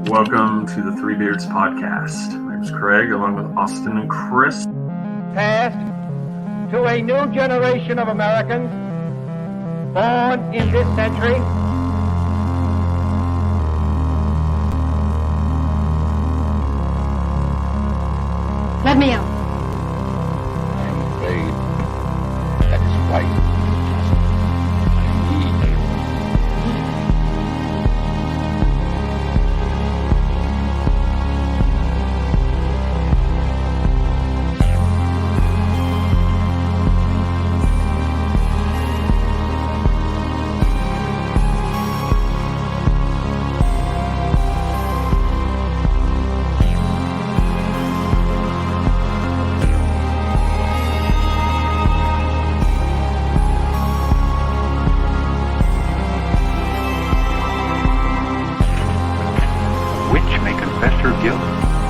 Welcome to the Three Beards Podcast. My name's Craig, along with Austin and Chris. Passed to a new generation of Americans born in this century. Let me out. I'm afraid that is white.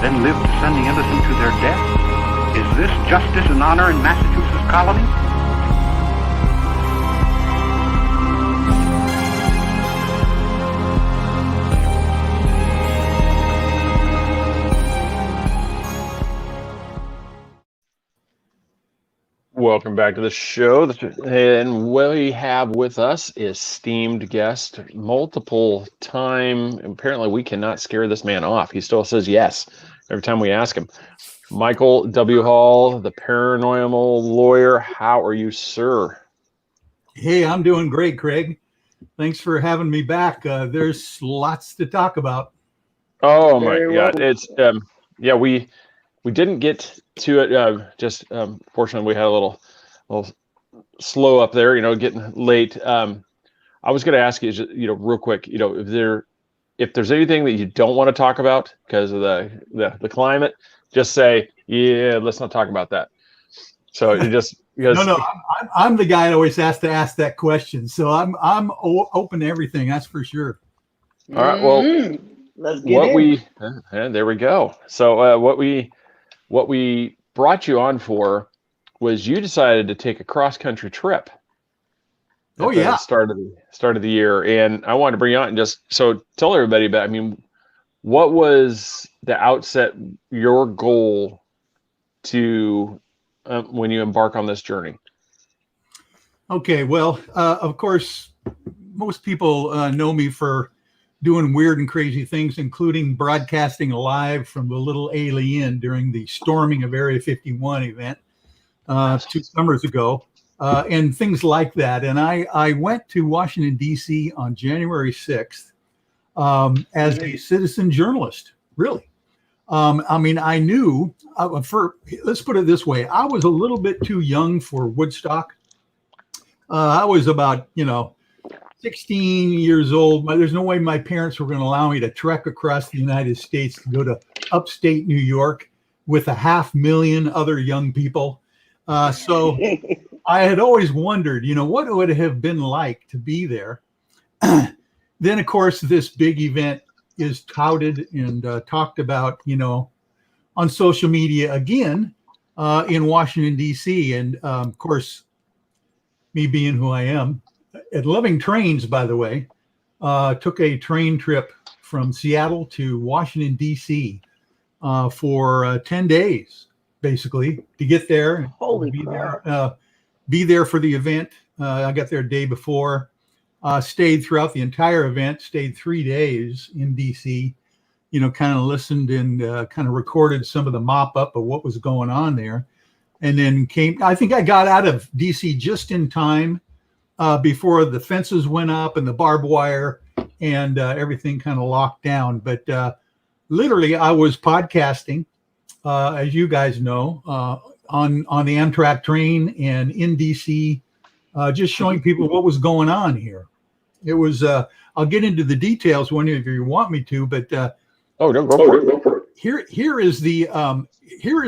Then live to send the innocent to their death? Is this justice and honor in Massachusetts colony? Welcome back to the show. And what we have with us is esteemed guest, multiple time. Apparently, we cannot scare this man off. He still says yes every time we ask him. Michael W. Hall, the paranormal lawyer. How are you, sir? Hey, I'm doing great, Craig. Thanks for having me back. There's lots to talk about. Oh my God! It's we didn't get to it. Fortunately, we had a little slow up there. Getting late. I was going to ask you, real quick. If there's anything that you don't want to talk about because of the climate, just say, yeah, let's not talk about that. So you just because no, I'm the guy that always has to ask that question. So I'm open to everything. That's for sure. All right. Well, let's get and there we go. So what we brought you on for was you decided to take a cross-country trip. Oh yeah, start of the year, and I wanted to bring you on and just so tell everybody about. What was the outset your goal to when you embark on this journey? Okay, well, of course, most people know me for doing weird and crazy things, including broadcasting live from the Little Alien during the storming of Area 51 event 2 summers ago, and things like that. And I went to Washington, D.C. on January 6th as a citizen journalist, really. I knew, let's put it this way, I was a little bit too young for Woodstock. I was about, 16 years old. There's no way my parents were going to allow me to trek across the United States to go to upstate New York with 500,000 other young people. So I had always wondered, what it would have been like to be there. Then, of course, this big event is touted and talked about, on social media again in Washington, D.C. And, of course, me being who I am, at Loving Trains, by the way, took a train trip from Seattle to Washington, D.C. For 10 days, basically, to get there. Holy be there for the event. I got there a day before, stayed throughout the entire event, stayed 3 days in D.C., kind of listened and kind of recorded some of the mop-up of what was going on there. And then I think I got out of D.C. just in time before the fences went up and the barbed wire and everything kind of locked down. But literally, I was podcasting, as you guys know, on the Amtrak train and in DC, just showing people what was going on here. It was, I'll get into the details whenever you want me to, but go for it. Here is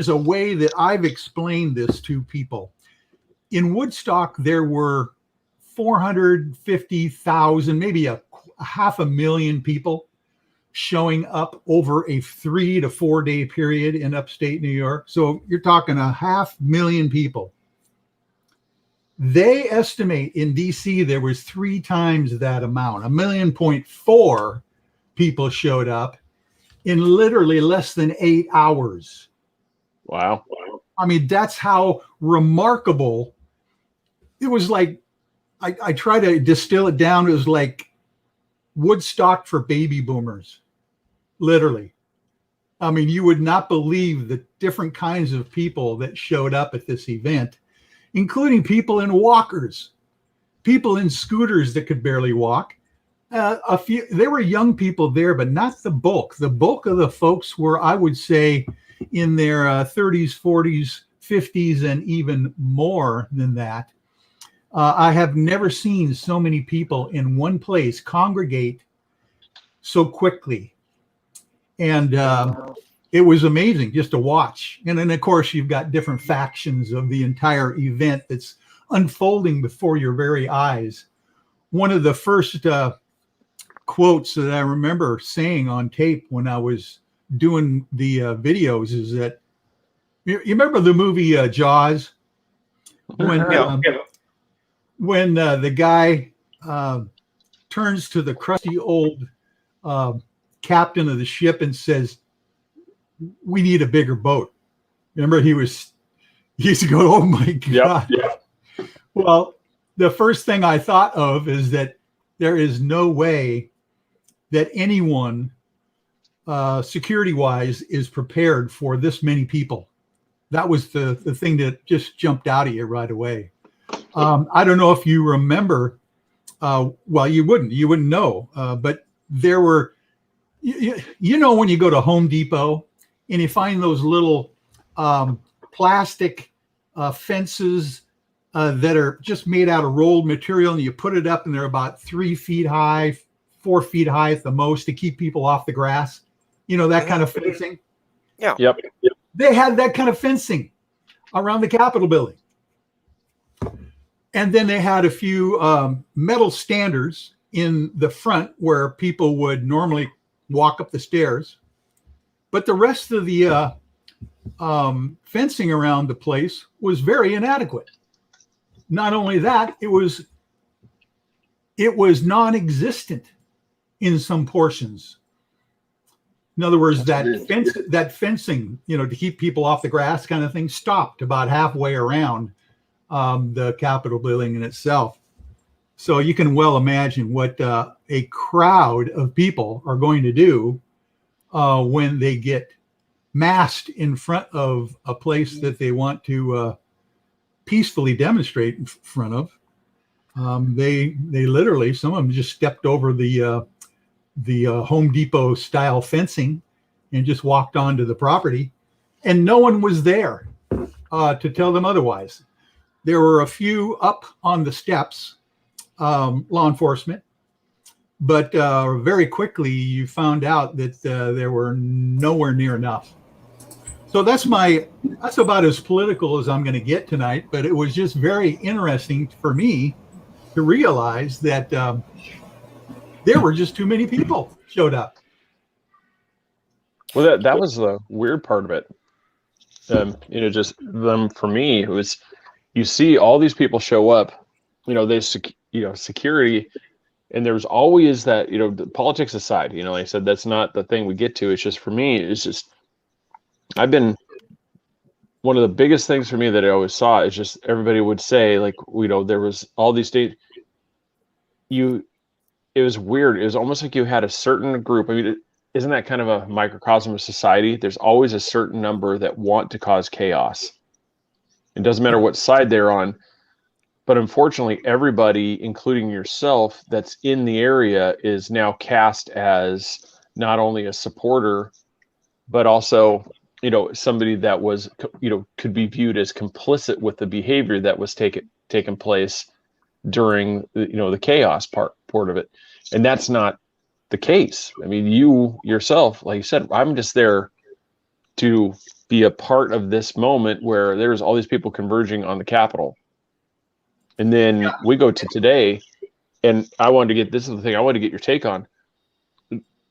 a way that I've explained this to people. In Woodstock, there were 450,000, maybe 500,000 people showing up over a 3 to 4 day period in upstate New York. So you're talking 500,000 people. They estimate in DC there was 3 times that amount, 1.4 million people showed up. in literally less than 8 hours. Wow. I mean, that's how remarkable it was. Like, I try to distill it down. It was like Woodstock for baby boomers, literally. I mean, you would not believe the different kinds of people that showed up at this event, including people in walkers, people in scooters that could barely walk. A few, there were young people there, but not the bulk. The bulk of the folks were, I would say, in their 30s, 40s, 50s, and even more than that. I have never seen so many people in one place congregate so quickly. And it was amazing just to watch. And then, of course, you've got different factions of the entire event that's unfolding before your very eyes. One of the first quotes that I remember saying on tape when I was doing the videos is that, you remember the movie Jaws? When the guy turns to the crusty old captain of the ship and says, "We need a bigger boat." Remember, he used to go, "Oh my God." Yep. Well, the first thing I thought of is that there is no way that anyone security-wise is prepared for this many people. That was the thing that just jumped out at you right away. I don't know if you remember, well, you wouldn't know, but there were, you know, when you go to Home Depot and you find those little plastic fences that are just made out of rolled material, and you put it up and they're about 3 feet high, 4 feet high at the most to keep people off the grass. You know, that kind of fencing. Yeah. Yep. They had that kind of fencing around the Capitol building. And then they had a few metal standards in the front where people would normally walk up the stairs. But the rest of the fencing around the place was very inadequate. Not only that, it was non-existent in some portions. In other words, that fencing, you know, to keep people off the grass kind of thing, stopped about halfway around the Capitol building in itself. So you can well imagine what a crowd of people are going to do when they get massed in front of a place that they want to peacefully demonstrate in front of. They literally, some of them just stepped over the Home Depot style fencing and just walked onto the property, and no one was there to tell them otherwise. There were a few up on the steps, law enforcement, but very quickly you found out that there were nowhere near enough. So that's about as political as I'm going to get tonight, but it was just very interesting for me to realize that there were just too many people showed up. Well, that was the weird part of it. You know, just them, for me, it was, you see all these people show up, you know, security, and there's always that, you know, the politics aside, you know, like I said, that's not the thing we get to. It's just, for me, it's just, one of the biggest things for me that I always saw is just everybody would say, like, you know, there was all these states, it was weird. It was almost like you had a certain group. I mean, isn't that kind of a microcosm of society? There's always a certain number that want to cause chaos. It doesn't matter what side they're on. But unfortunately, everybody, including yourself, that's in the area is now cast as not only a supporter, but also, you know, somebody that was, you know, could be viewed as complicit with the behavior that was taking place during, you know, the chaos part of it. And that's not the case. I mean, you yourself, like you said, I'm just there to be a part of this moment where there's all these people converging on the Capitol. And then we go to today, and this is the thing I wanted to get your take on.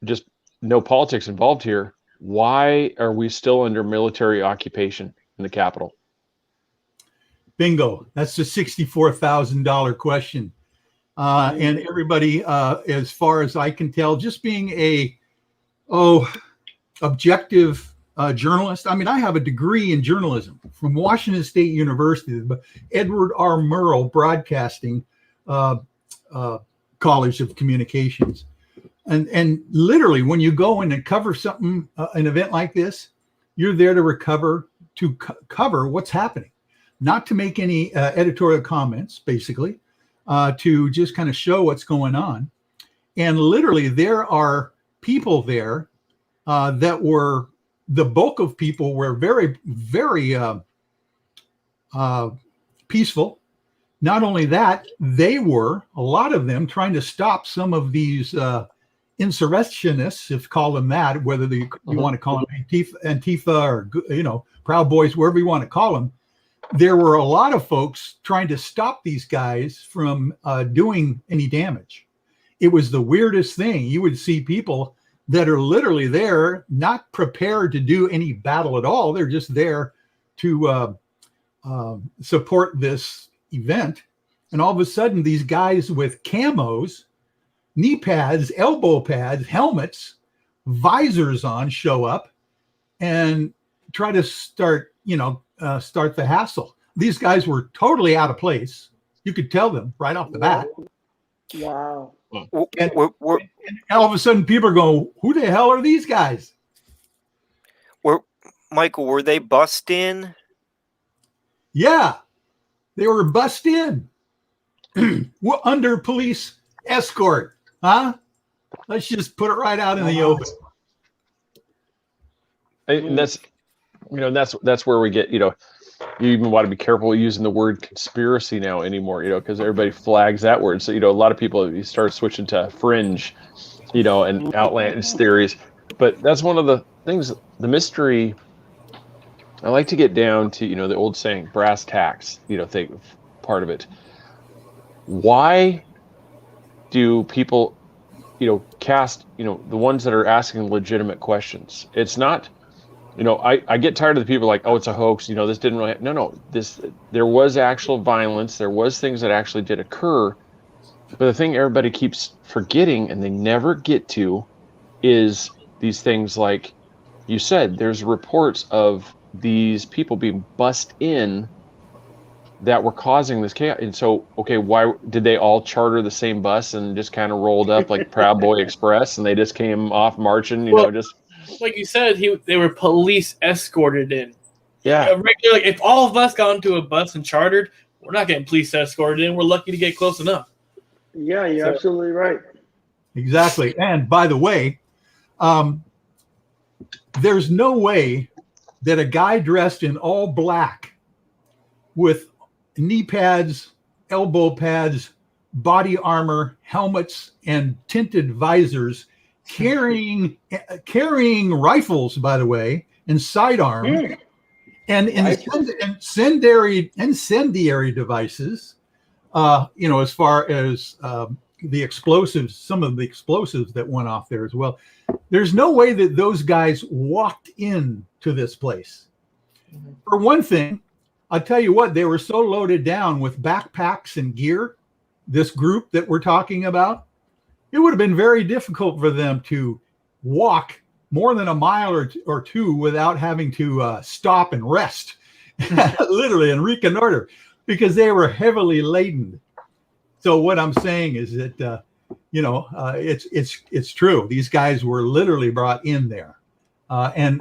Just no politics involved here. Why are we still under military occupation in the Capitol? Bingo. That's the $64,000 question. And everybody, as far as I can tell, just being objective journalist. I mean, I have a degree in journalism from Washington State University, the Edward R. Murrow Broadcasting College of Communications. And literally, when you go in and cover something, an event like this, you're there to cover what's happening, not to make any editorial comments, basically, to just kind of show what's going on. And literally, there are people there that were, the bulk of people were very, very peaceful. Not only that, they were, a lot of them, trying to stop some of these insurrectionists, if you call them that, whether you want to call them Antifa or, Proud Boys, wherever you want to call them. There were a lot of folks trying to stop these guys from doing any damage. It was the weirdest thing. You would see people that are literally there, not prepared to do any battle at all. They're just there to support this event. And all of a sudden, these guys with camos, knee pads, elbow pads, helmets, visors on show up and try to start the hassle. These guys were totally out of place. You could tell them right off the bat. Wow. And all of a sudden, people are going, who the hell are these guys? Michael, were they bussed in? Yeah, they were bussed in. Under police escort, huh? Let's just put it right out in the open. And that's where we get, you even want to be careful using the word conspiracy now anymore, because everybody flags that word. So, a lot of people, you start switching to fringe, and outlandish theories. But that's one of the things, the mystery. I like to get down to, the old saying, brass tacks, part of it. Why do people, cast, the ones that are asking legitimate questions? It's not, I get tired of the people like, oh, it's a hoax. This didn't really, there was actual violence. There was things that actually did occur. But the thing everybody keeps forgetting and they never get to is these things like you said, there's reports of these people being bussed in that were causing this chaos. And so, okay, why did they all charter the same bus and just kind of rolled up like Proud Boy Express and they just came off marching, just like you said, they were police escorted in. Yeah. Regularly, if all of us got into a bus and chartered, we're not getting police escorted in. We're lucky to get close enough. Yeah, you're absolutely right. Exactly. And by the way, there's no way that a guy dressed in all black with knee pads, elbow pads, body armor, helmets, and tinted visors, carrying rifles, by the way, and sidearms, and incendiary devices. As far as the explosives, some of the explosives that went off there as well. There's no way that those guys walked into this place. For one thing, I'll tell you what, they were so loaded down with backpacks and gear, this group that we're talking about, it would have been very difficult for them to walk more than a mile or two without having to stop and rest, literally, and reconnoiter, because they were heavily laden. So what I'm saying is that, it's true. These guys were literally brought in there and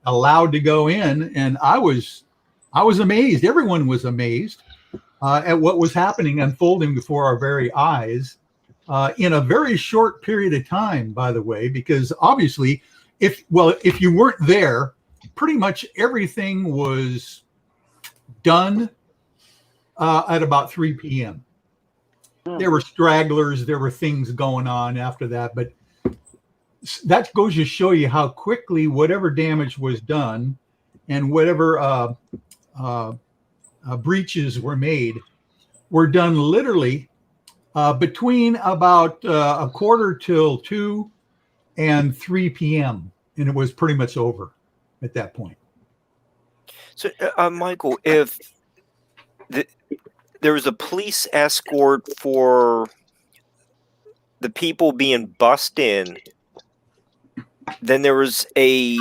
allowed to go in. And I was amazed. Everyone was amazed at what was happening, unfolding before our very eyes in a very short period of time, by the way, because obviously if you weren't there, pretty much everything was done at about 3 p.m. There were stragglers, there were things going on after that, but that goes to show you how quickly whatever damage was done and whatever breaches were made were done literally between about a quarter till 2 and 3 p.m. And it was pretty much over at that point. So, Michael, if there was a police escort for the people being bussed in, then there was a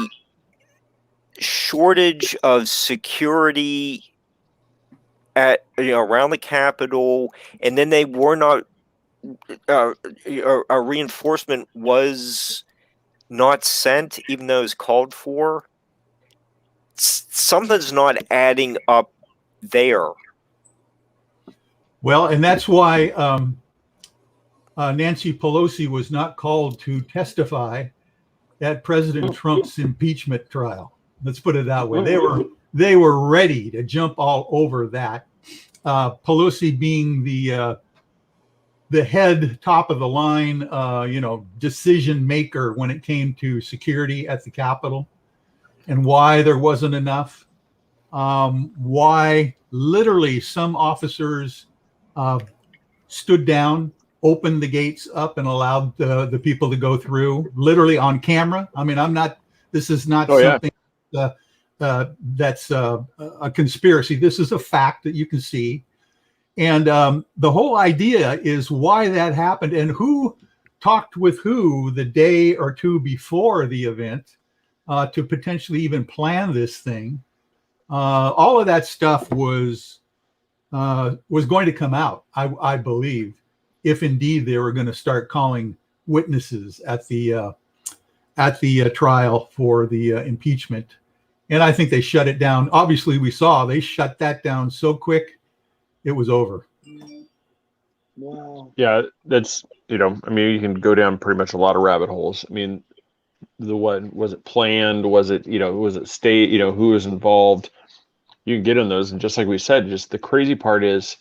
shortage of security at around the Capitol, and then they were not. A reinforcement was not sent, even though it was called for. Something's not adding up there. Well, and that's why Nancy Pelosi was not called to testify at President Trump's impeachment trial. Let's put it that way. They were ready to jump all over that. Pelosi being the head, top of the line, decision maker when it came to security at the Capitol, and why there wasn't enough. Why literally some officers stood down, opened the gates up, and allowed the people to go through, literally on camera. I mean, this is not something that's a conspiracy. This is a fact that you can see. And the whole idea is why that happened and who talked with who the day or two before the event to potentially even plan this thing. All of that stuff was going to come out, I believe, if indeed they were going to start calling witnesses at the trial for the impeachment. And I think they shut it down. Obviously, we saw they shut that down so quick, it was over. Wow. Yeah, that's, you can go down pretty much a lot of rabbit holes. I mean, was it planned? Was it state, who was involved? You can get in those. And just like we said, just the crazy part is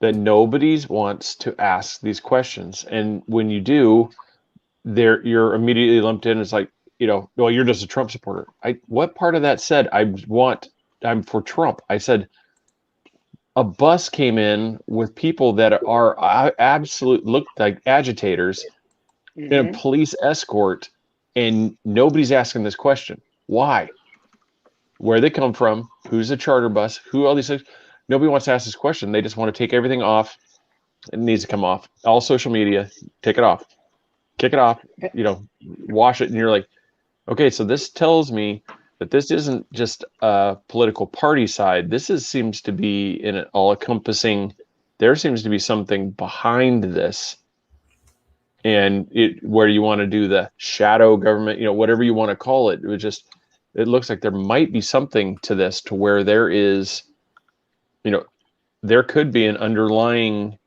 that nobody wants to ask these questions. And when you do, you're immediately lumped in as like, well, you're just a Trump supporter. What part of that said I'm for Trump? I said a bus came in with people that are look like agitators in a police escort, and nobody's asking this question. Why? Where they come from? Who's the charter bus? Who all these things? Nobody wants to ask this question. They just want to take everything off. It needs to come off. All social media, take it off. Kick it off, wash it. And you're like, okay, so this tells me that this isn't just a political party side. This seems to be in an all-encompassing. There seems to be something behind this, and where you want to do the shadow government, whatever you want to call it. It looks like there might be something to this, to where there is, there could be an underlying,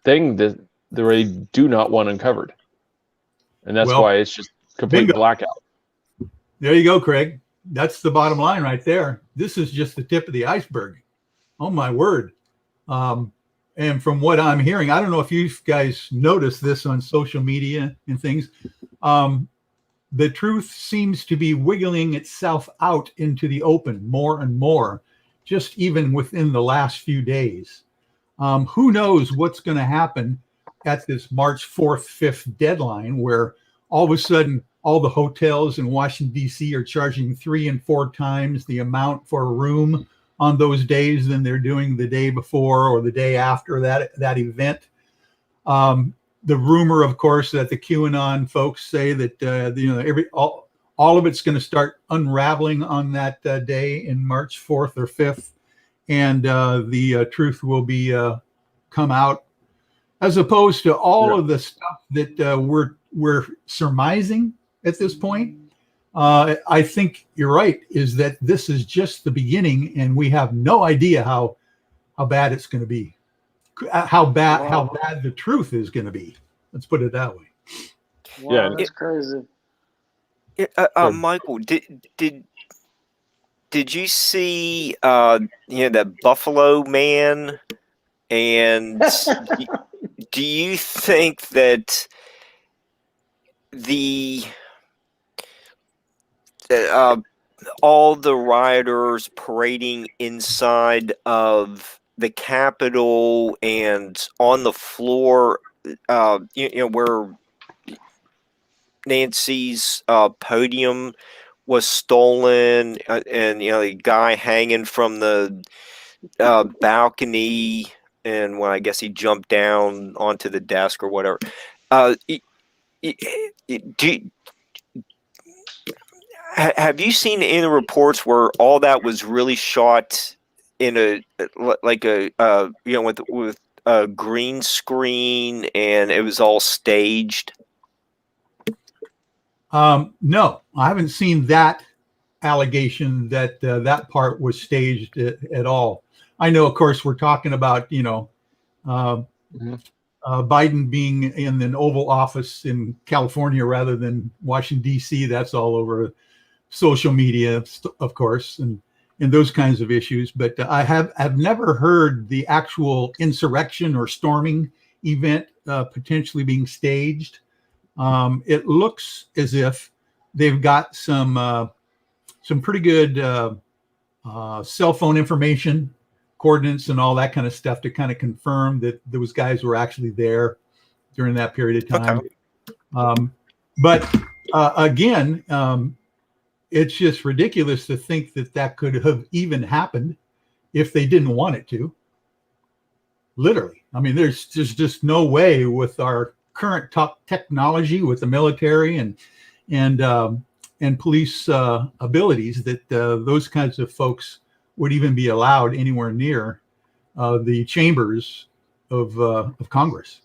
thing that they do not want uncovered, and that's why it's just complete blackout. There you go, Craig. That's the bottom line right there. This is just the tip of the iceberg. Oh my word. And from what I'm hearing, I don't know if you guys noticed this on social media and things. The truth seems to be wiggling itself out into the open more and more, just even within the last few days. Who knows what's going to happen at this March 4th, 5th deadline, where all of a sudden all the hotels in Washington, D.C. are charging 3 and 4 times the amount for a room on those days than they're doing the day before or the day after that event. The rumor, of course, that the QAnon folks say that all of it's going to start unraveling on that day in March 4th or 5th, and the truth will be come out, as opposed to all of the stuff that we're surmising at this point. I think you're right, is that this is just the beginning, and we have no idea how bad it's going to be, how bad the truth is going to be. Let's put it that way. Wow, that's crazy. Michael, did you see that Buffalo Man? And do you think that all the rioters parading inside of the Capitol and on the floor, where Nancy's podium was stolen, and the guy hanging from the balcony, and when I guess he jumped down onto the desk or whatever, Have you seen any reports where all that was really shot in a with a green screen and it was all staged? No, I haven't seen that allegation that that part was staged at all. I know, of course, we're talking about Biden being in an Oval Office in California rather than Washington D.C. That's all over social media, of course, and those kinds of issues. But I've never heard the actual insurrection or storming event potentially being staged. It looks as if they've got some pretty good cell phone information, coordinates, and all that kind of stuff to kind of confirm that those guys were actually there during that period of time. Okay. But again, it's just ridiculous to think that that could have even happened if they didn't want it to. Literally. I mean, there's just no way with our current technology, with the military and police abilities, that those kinds of folks would even be allowed anywhere near the chambers of Congress.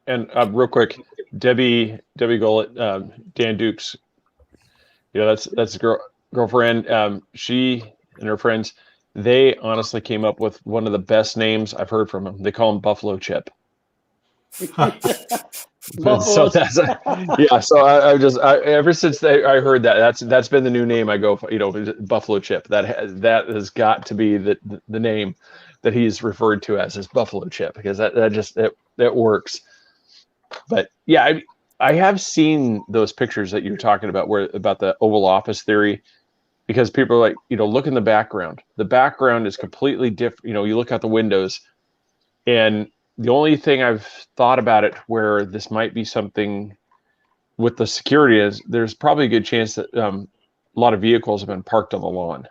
And real quick, Debbie Gullett, Dan Duke's, that's girlfriend. She and her friends, they honestly came up with one of the best names I've heard from him. They call him Buffalo Chip. So that's So I ever since I heard that's been the new name. I go, Buffalo Chip. That has got to be the name that he's referred to as Buffalo Chip, because that works. But yeah, I have seen those pictures that you're talking about about the Oval Office theory, because people are like, look in the background. The background is completely different. You look out the windows, and the only thing I've thought about it where this might be something with the security is there's probably a good chance that a lot of vehicles have been parked on the lawn.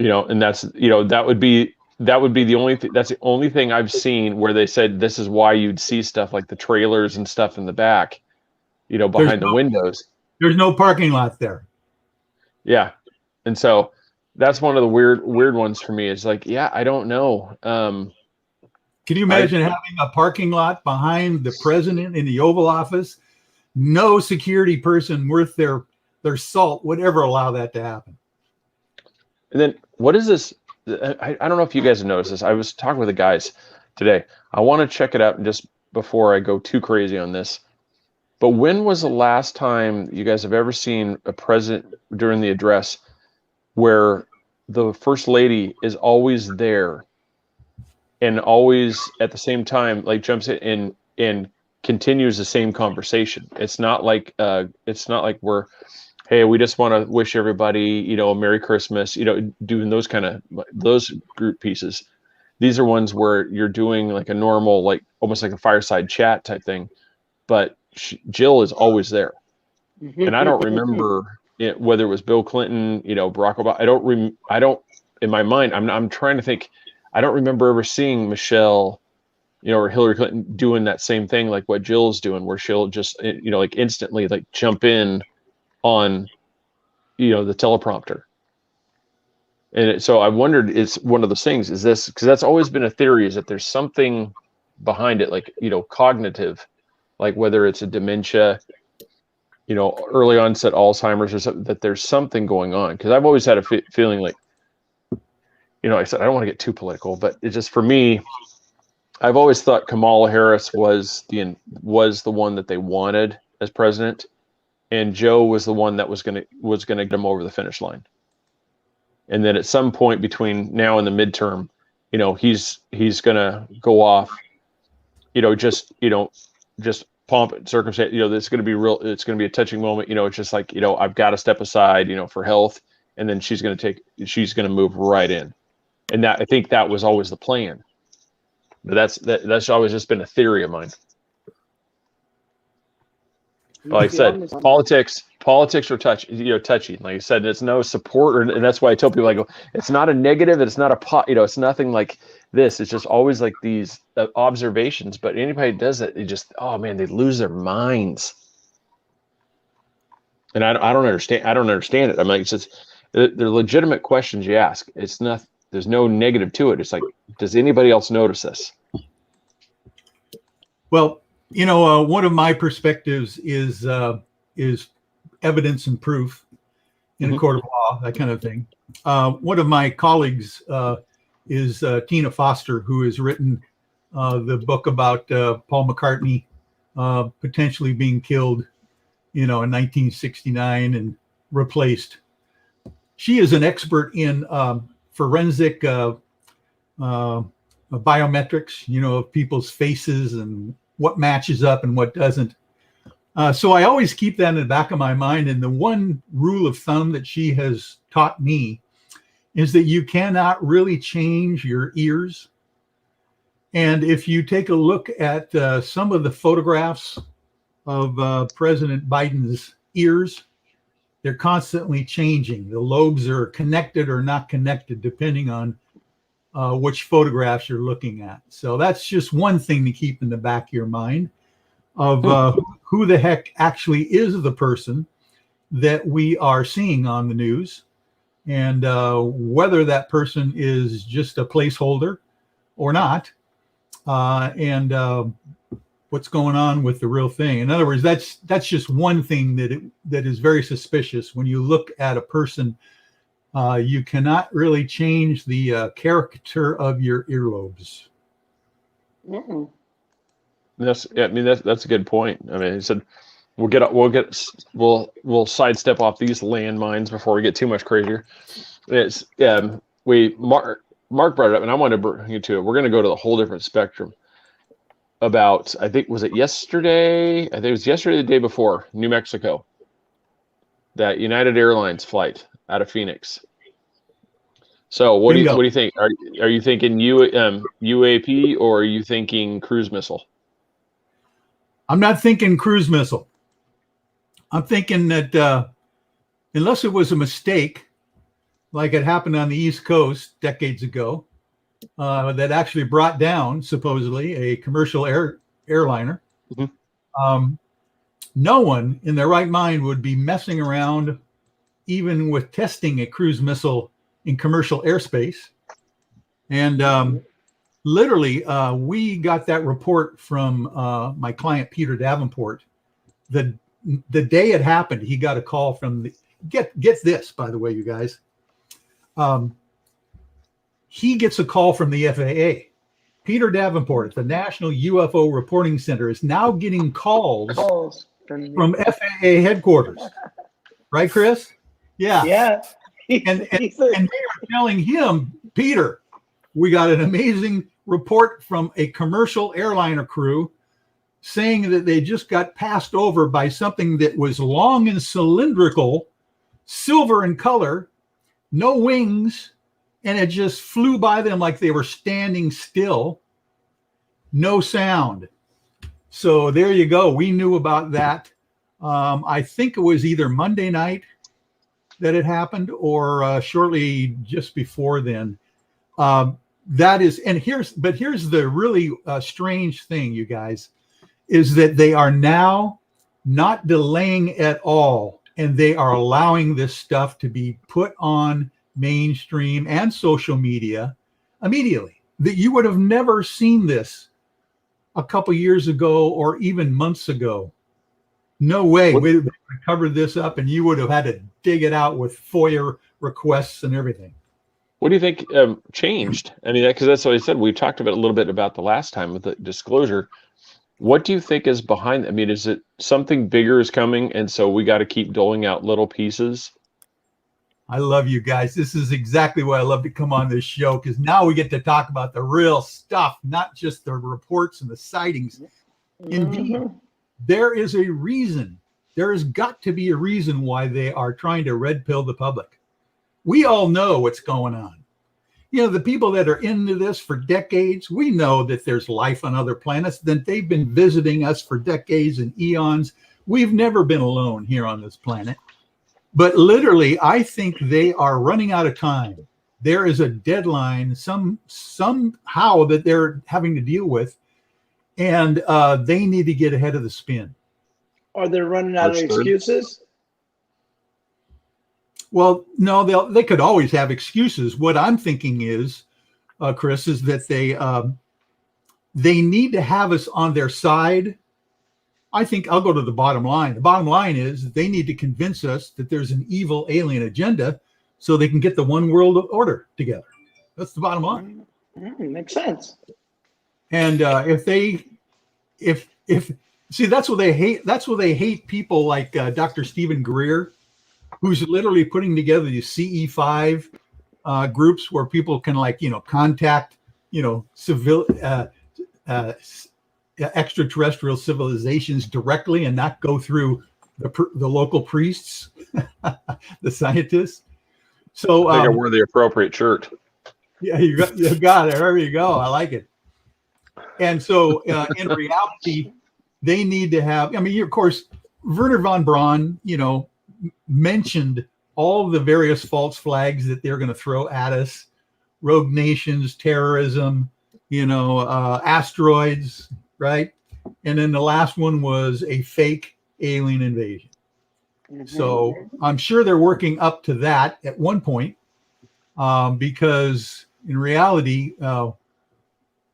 And that's, that would be the only thing. That's the only thing I've seen where they said this is why you'd see stuff like the trailers and stuff in the back, behind the windows. There's no parking lot there. Yeah. And so that's one of the weird ones for me. It's like, yeah, I don't know. Can you imagine having a parking lot behind the president in the Oval Office? No security person worth their salt would ever allow that to happen. And then what is this? I don't know if you guys have noticed this. I was talking with the guys today. I want to check it out just before I go too crazy on this. But when was the last time you guys have ever seen a president during the address where the first lady is always there and always at the same time, like jumps in and continues the same conversation? It's not like we're, hey, we just want to wish everybody, a Merry Christmas, doing those group pieces. These are ones where you're doing like a normal, like almost like a fireside chat type thing, but Jill is always there. And I don't remember whether it was Bill Clinton, Barack Obama. I don't in my mind, I'm trying to think. I don't remember ever seeing Michelle, or Hillary Clinton doing that same thing like what Jill's doing, where she'll just, like instantly like jump in on, the teleprompter. And so I wondered, it's one of those things, is this, because that's always been a theory, is that there's something behind it, like, cognitive, like whether it's a dementia, early onset Alzheimer's or something, that there's something going on. Because I've always had a feeling like, I said, I don't want to get too political, but it's just, for me, I've always thought Kamala Harris was the one that they wanted as president, and Joe was the one that was gonna get him over the finish line. And then at some point between now and the midterm, he's gonna go off, just pomp and circumstance. It's gonna be real. It's gonna be a touching moment. It's just like, I've got to step aside, for health, and then she's gonna move right in. And I think that was always the plan. But that's always just been a theory of mine. Like I said, politics are touchy. Like I said, it's no support, and that's why I tell people, I go, it's not a negative, it's not a it's nothing like this. It's just always like these observations. But anybody that does it, they just, oh man, they lose their minds. And I don't understand. I don't understand it. I'm like, it's just, they're legitimate questions you ask. It's not. There's no negative to it. It's like, does anybody else notice this? Well, one of my perspectives is evidence and proof in a court of law, that kind of thing. One of my colleagues is Tina Foster, who has written the book about Paul McCartney potentially being killed, in 1969 and replaced. She is an expert in forensic biometrics, of people's faces and what matches up and what doesn't. So I always keep that in the back of my mind. And the one rule of thumb that she has taught me is that you cannot really change your ears. And if you take a look at some of the photographs of President Biden's ears, they're constantly changing. The lobes are connected or not connected, depending on which photographs you're looking at. So that's just one thing to keep in the back of your mind of who the heck actually is the person that we are seeing on the news, and whether that person is just a placeholder or not, and what's going on with the real thing. In other words, that's just one thing that is very suspicious. When you look at a person, you cannot really change the character of your earlobes. Mm-mm. That's a good point. I mean, he said we'll sidestep off these landmines before we get too much crazier. It's Mark brought it up, and I want to bring you to it. We're going to go to a whole different spectrum about, I think, was it yesterday? I think it was yesterday, the day before, New Mexico, that United Airlines flight out of Phoenix. So what do you think? Are you thinking UAP, or are you thinking cruise missile? I'm not thinking cruise missile. I'm thinking that unless it was a mistake, like it happened on the East Coast decades ago, that actually brought down supposedly a commercial airliner. No one in their right mind would be messing around even with testing a cruise missile in commercial airspace. And literally, we got that report from my client, Peter Davenport. The day it happened, he got a call from the, get this, by the way, you guys. He gets a call from the FAA. Peter Davenport at the National UFO Reporting Center is now getting calls from FAA headquarters. Right, Chris? Yeah. Yeah. And they are telling him, Peter, we got an amazing report from a commercial airliner crew saying that they just got passed over by something that was long and cylindrical, silver in color, no wings, and it just flew by them like they were standing still, no sound. So there you go. We knew about that. I think it was either Monday night that it happened, or shortly just before then. That is, and here's the really strange thing, you guys, is that they are now not delaying at all, and they are allowing this stuff to be put on mainstream and social media immediately. That you would have never seen this a couple years ago or even months ago. No way. We would have covered this up, and you would have had to dig it out with FOIA requests and everything. What do you think changed? I mean, because that's what I said. We talked about a little bit about the last time with the disclosure. What do you think is behind? I mean, is it something bigger is coming, and so we got to keep doling out little pieces? I love you guys. This is exactly why I love to come on this show, because now we get to talk about the real stuff, not just the reports and the sightings. Indeed, there is a reason. There has got to be a reason why they are trying to red pill the public. We all know what's going on. You know, the people that are into this for decades, we know that there's life on other planets, that they've been visiting us for decades and eons. We've never been alone here on this planet. But literally, I think they are running out of time. there is a deadline somehow that they're having to deal with, and they need to get ahead of the spin. Are they running out of excuses? Well, no, they could always have excuses. What I'm thinking is, Chris, is that they need to have us on their side. I think I'll go to the bottom line. The bottom line is they need to convince us that there's an evil alien agenda so they can get the one world order together. That's the bottom line. Makes sense. And if that's what they hate. That's what they hate people like Dr. Stephen Greer, who's literally putting together these CE5 groups where people can contact, civil extraterrestrial civilizations directly and not go through the local priests, the scientists. So I think I wore the appropriate shirt. Yeah, you got it. There you go. I like it. And so in reality, they need to have, of course, Werner von Braun, mentioned all the various false flags that they're going to throw at us: rogue nations, terrorism, asteroids, right? And then the last one was a fake alien invasion. So I'm sure they're working up to that at one point, because in reality,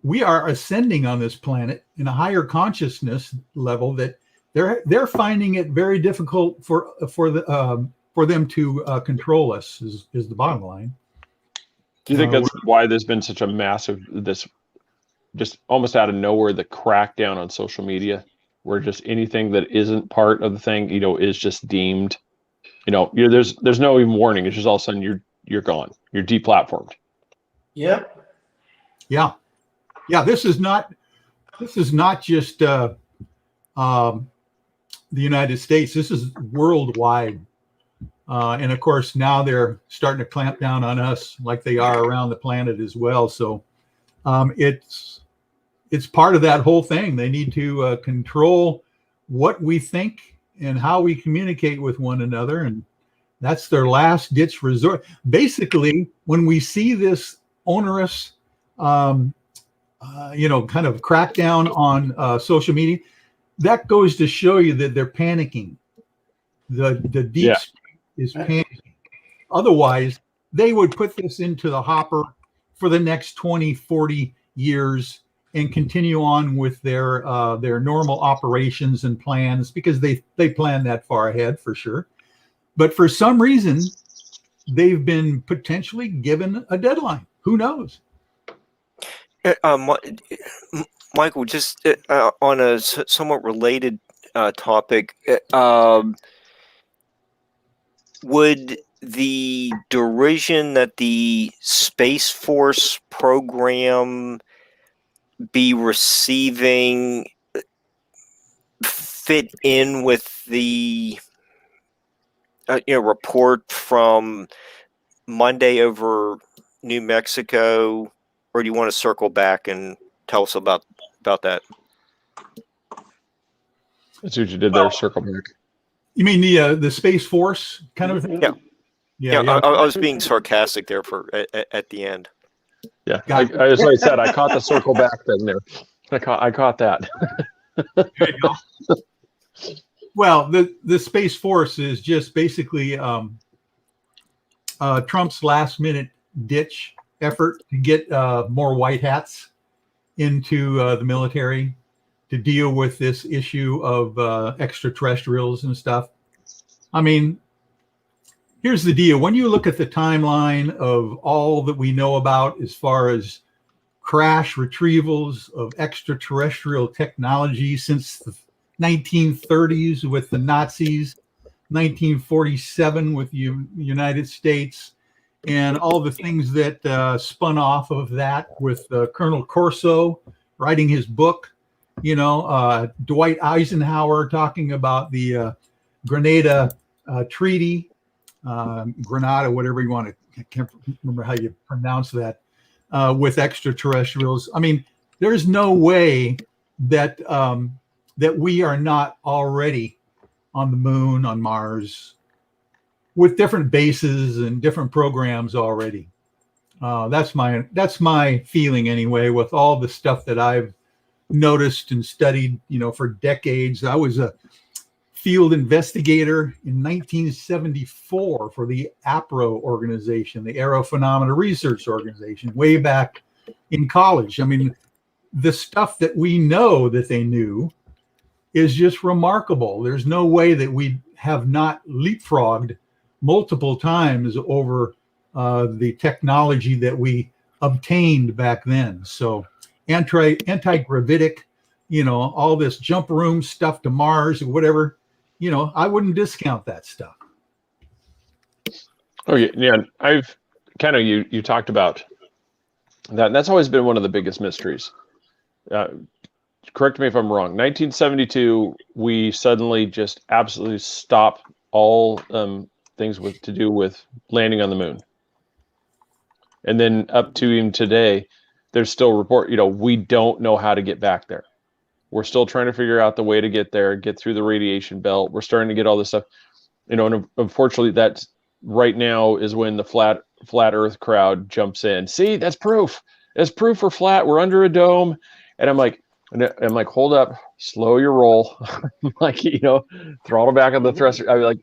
we are ascending on this planet in a higher consciousness level that they're finding it very difficult for them to control us. Is the bottom line. Do you think that's why there's been such a massive, just almost out of nowhere, the crackdown on social media, where just anything that isn't part of the thing, is just deemed, there's no even warning. It's just all of a sudden you're gone. You're deplatformed. Yep. Yeah. This is not just the United States. This is worldwide. And of course, now they're starting to clamp down on us like they are around the planet as well. So it's part of that whole thing. They need to control what we think and how we communicate with one another. And that's their last ditch resort. Basically, when we see this onerous, kind of crackdown on social media, that goes to show you that they're panicking. The deep state is panicking. Otherwise, they would put this into the hopper for the next 20, 40 years and continue on with their normal operations and plans, because they plan that far ahead for sure. But for some reason, they've been potentially given a deadline. Who knows? Michael, just on a somewhat related topic, would the derision that the Space Force program be receiving fit in with the report from Monday over New Mexico, or do you want to circle back and tell us about that? That's what you did there. Circle back. You mean the Space Force kind of thing? Yeah. I was being sarcastic there at the end. Yeah, as I said, I caught the circle back thing there. I caught that. There you go. Well, the Space Force is just basically Trump's last minute ditch effort to get more white hats into the military to deal with this issue of extraterrestrials and stuff. I mean, here's the deal. When you look at the timeline of all that we know about as far as crash retrievals of extraterrestrial technology since the 1930s with the Nazis, 1947 with the United States, and all the things that spun off of that with Colonel Corso writing his book, Dwight Eisenhower talking about the Grenada Treaty, Grenada, whatever you want to, I can't remember how you pronounce that, with extraterrestrials. I mean, there's no way that that we are not already on the moon, on Mars, with different bases and different programs already. That's my feeling anyway, with all the stuff that I've noticed and studied, for decades. I was a field investigator in 1974 for the APRO organization, the Aerophenomena Research Organization, way back in college. I mean, the stuff that we know that they knew is just remarkable. There's no way that we have not leapfrogged multiple times over the technology that we obtained back then. So anti-gravitic, all this jump room stuff to Mars or whatever, I wouldn't discount that stuff. Oh yeah. I've kind of, you talked about that. And that's always been one of the biggest mysteries. Correct me if I'm wrong. 1972, we suddenly just absolutely stopped all things to do with landing on the moon. And then up to even today, there's still report, we don't know how to get back there. We're still trying to figure out the way to get there, get through the radiation belt. We're starting to get all this stuff, and unfortunately that's right now is when the flat earth crowd jumps in. See, that's proof. That's proof we're flat. We're under a dome. And I'm like, hold up, slow your roll. Throttle back on the thruster. I'm like,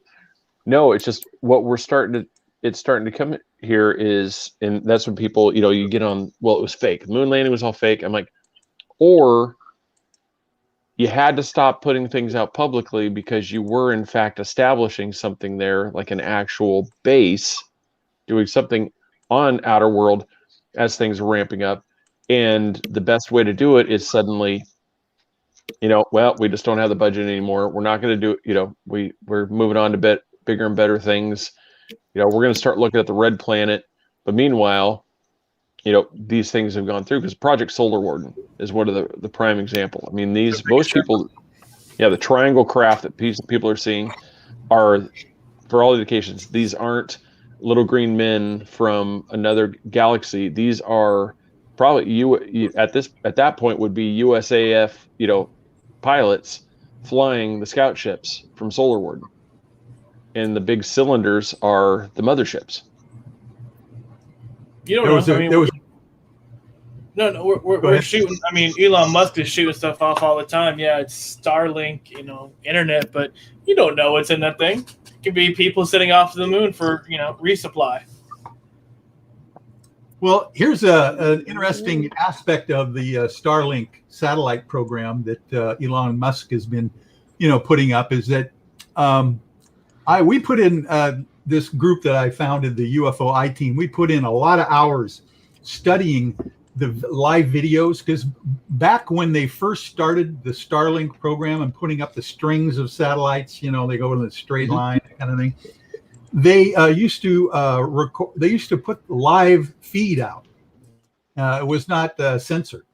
no, it's just what it's starting to come here is, and that's when people, you get on, well, it was fake. The moon landing was all fake. I'm like, or you had to stop putting things out publicly because you were in fact establishing something there, like an actual base, doing something on outer world as things are ramping up. And the best way to do it is suddenly, well, we just don't have the budget anymore. We're not going to do, we're moving on to bigger and better things. We're going to start looking at the red planet. But meanwhile, these things have gone through, because Project Solar Warden is one of the prime example. I mean, most people, the triangle craft that people are seeing are, for all indications, these aren't little green men from another galaxy. These are probably at that point would be USAF, pilots flying the scout ships from Solar Warden, and the big cylinders are the motherships. We're shooting. I mean, Elon Musk is shooting stuff off all the time. Yeah, it's Starlink, internet, but you don't know what's in that thing. It could be people sitting off to the moon for, resupply. Well, here's an interesting aspect of the Starlink satellite program that Elon Musk has been, putting up, is that we put in this group that I founded, the UFO I-Team. We put in a lot of hours studying the live videos, because back when they first started the Starlink program and putting up the strings of satellites, they go in a straight line, that kind of thing. They used to record. They used to put live feed out. It was not censored,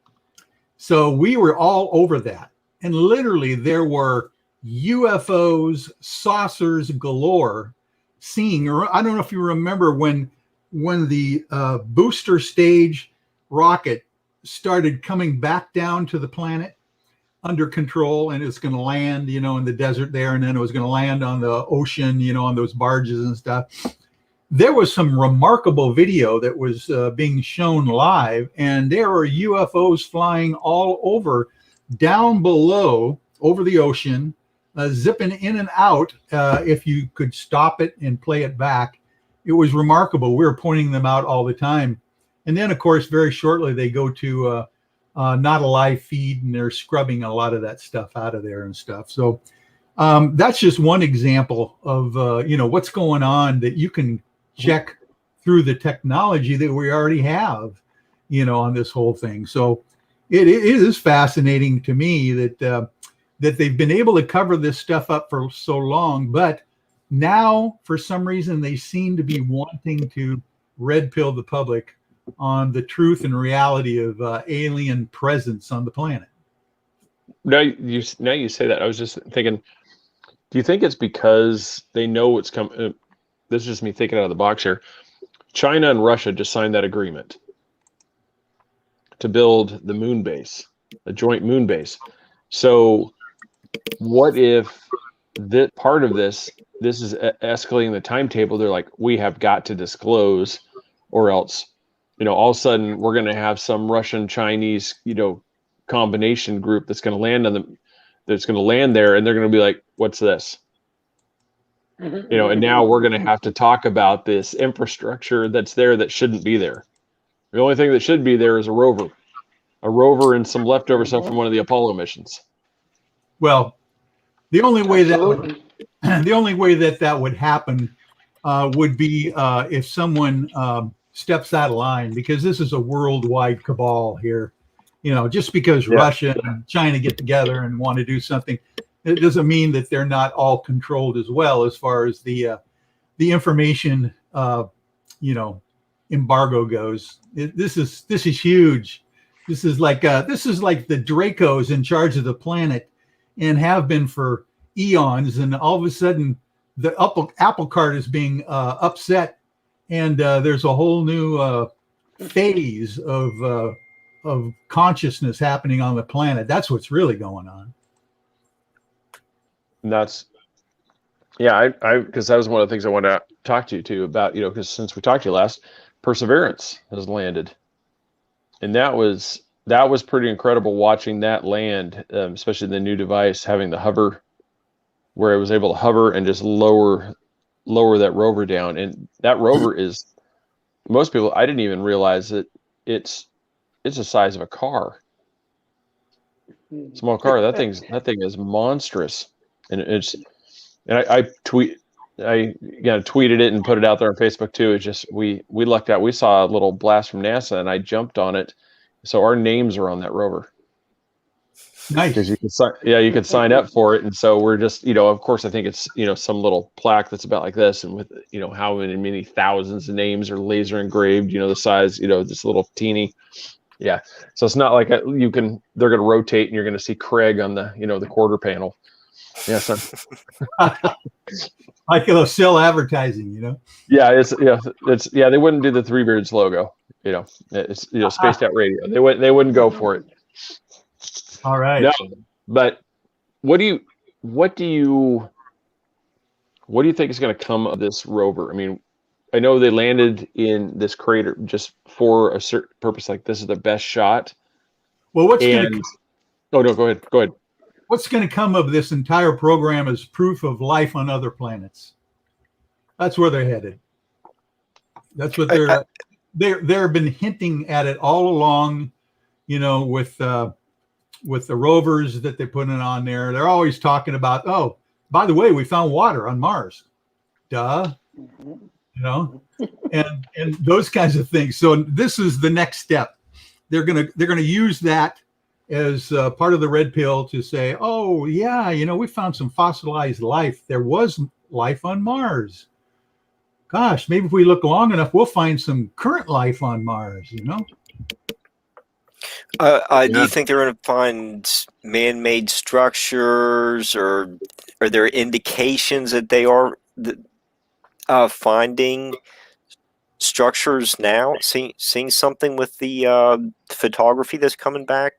so we were all over that. And literally, there were UFOs, saucers galore. I don't know if you remember when the booster stage rocket started coming back down to the planet under control, and it's going to land, in the desert there, and then it was going to land on the ocean, on those barges and stuff. There was some remarkable video that was being shown live, and there were UFOs flying all over, down below, over the ocean, zipping in and out. If you could stop it and play it back, it was remarkable. We were pointing them out all the time. And then, of course, very shortly, they go to not a live feed, and they're scrubbing a lot of that stuff out of there and stuff. So that's just one example of, what's going on, that you can check through the technology that we already have, on this whole thing. So it is fascinating to me that they've been able to cover this stuff up for so long, but now for some reason they seem to be wanting to red pill the public on the truth and reality of alien presence on the planet. Now you say that, I was just thinking, do you think it's because they know what's coming? This is just me thinking out of the box here. China and Russia just signed that agreement to build the moon base, a joint moon base. So what if that part of this is escalating the timetable? They're like, we have got to disclose, or else all of a sudden we're going to have some Russian Chinese, combination group that's going to land there, and they're going to be like, what's this? And now we're going to have to talk about this infrastructure that's there that shouldn't be there. The only thing that should be there is a rover and some leftover stuff from one of the Apollo missions. Well, the only way that would happen would be if someone steps out of line, because this is a worldwide cabal here. Just because Russia and China get together and want to do something, it doesn't mean that they're not all controlled as well, as far as the information embargo goes. This is huge. This is like the Dracos in charge of the planet, and have been for eons. And all of a sudden, the apple cart is being upset, and there's a whole new phase of consciousness happening on the planet. That's what's really going on. And that's, I because that was one of the things I wanted to talk to you too about, because since we talked to you last, Perseverance has landed, and that was pretty incredible watching that land, especially the new device having the hover, where it was able to hover and just lower that rover down. And that rover is, most people, I didn't even realize that it's the size of a car, small car. That thing is monstrous. And I tweeted it and put it out there on Facebook too. It's just, we lucked out. We saw a little blast from NASA and I jumped on it. So our names are on that rover. Nice. Because you can sign up for it. And so we're just, of course, I think it's, some little plaque that's about like this, and with, how many thousands of names are laser engraved, the size, this little teeny. Yeah. So it's not like they're going to rotate and you're going to see Craig on the, the quarter panel. Yeah. So. Like they'll sell advertising, Yeah. They wouldn't do the Three Beards logo, it's, spaced out radio. They wouldn't go for it. All right. No, but what do you think is going to come of this rover? I mean, I know they landed in this crater just for a certain purpose. Like, this is the best shot. Well, go ahead. What's going to come of this entire program is proof of life on other planets. That's where they're headed. That's what they've been hinting at it all along, with the rovers that they're putting on there. They're always talking about, oh, by the way, we found water on Mars. Duh. And those kinds of things. So this is the next step. They're gonna use that as part of the red pill to say, oh yeah, we found some fossilized life. There was life on Mars. Gosh, maybe if we look long enough, we'll find some current life on Mars. Do you think they're going to find man-made structures, or are there indications that they are finding structures now? Seeing something with the photography that's coming back?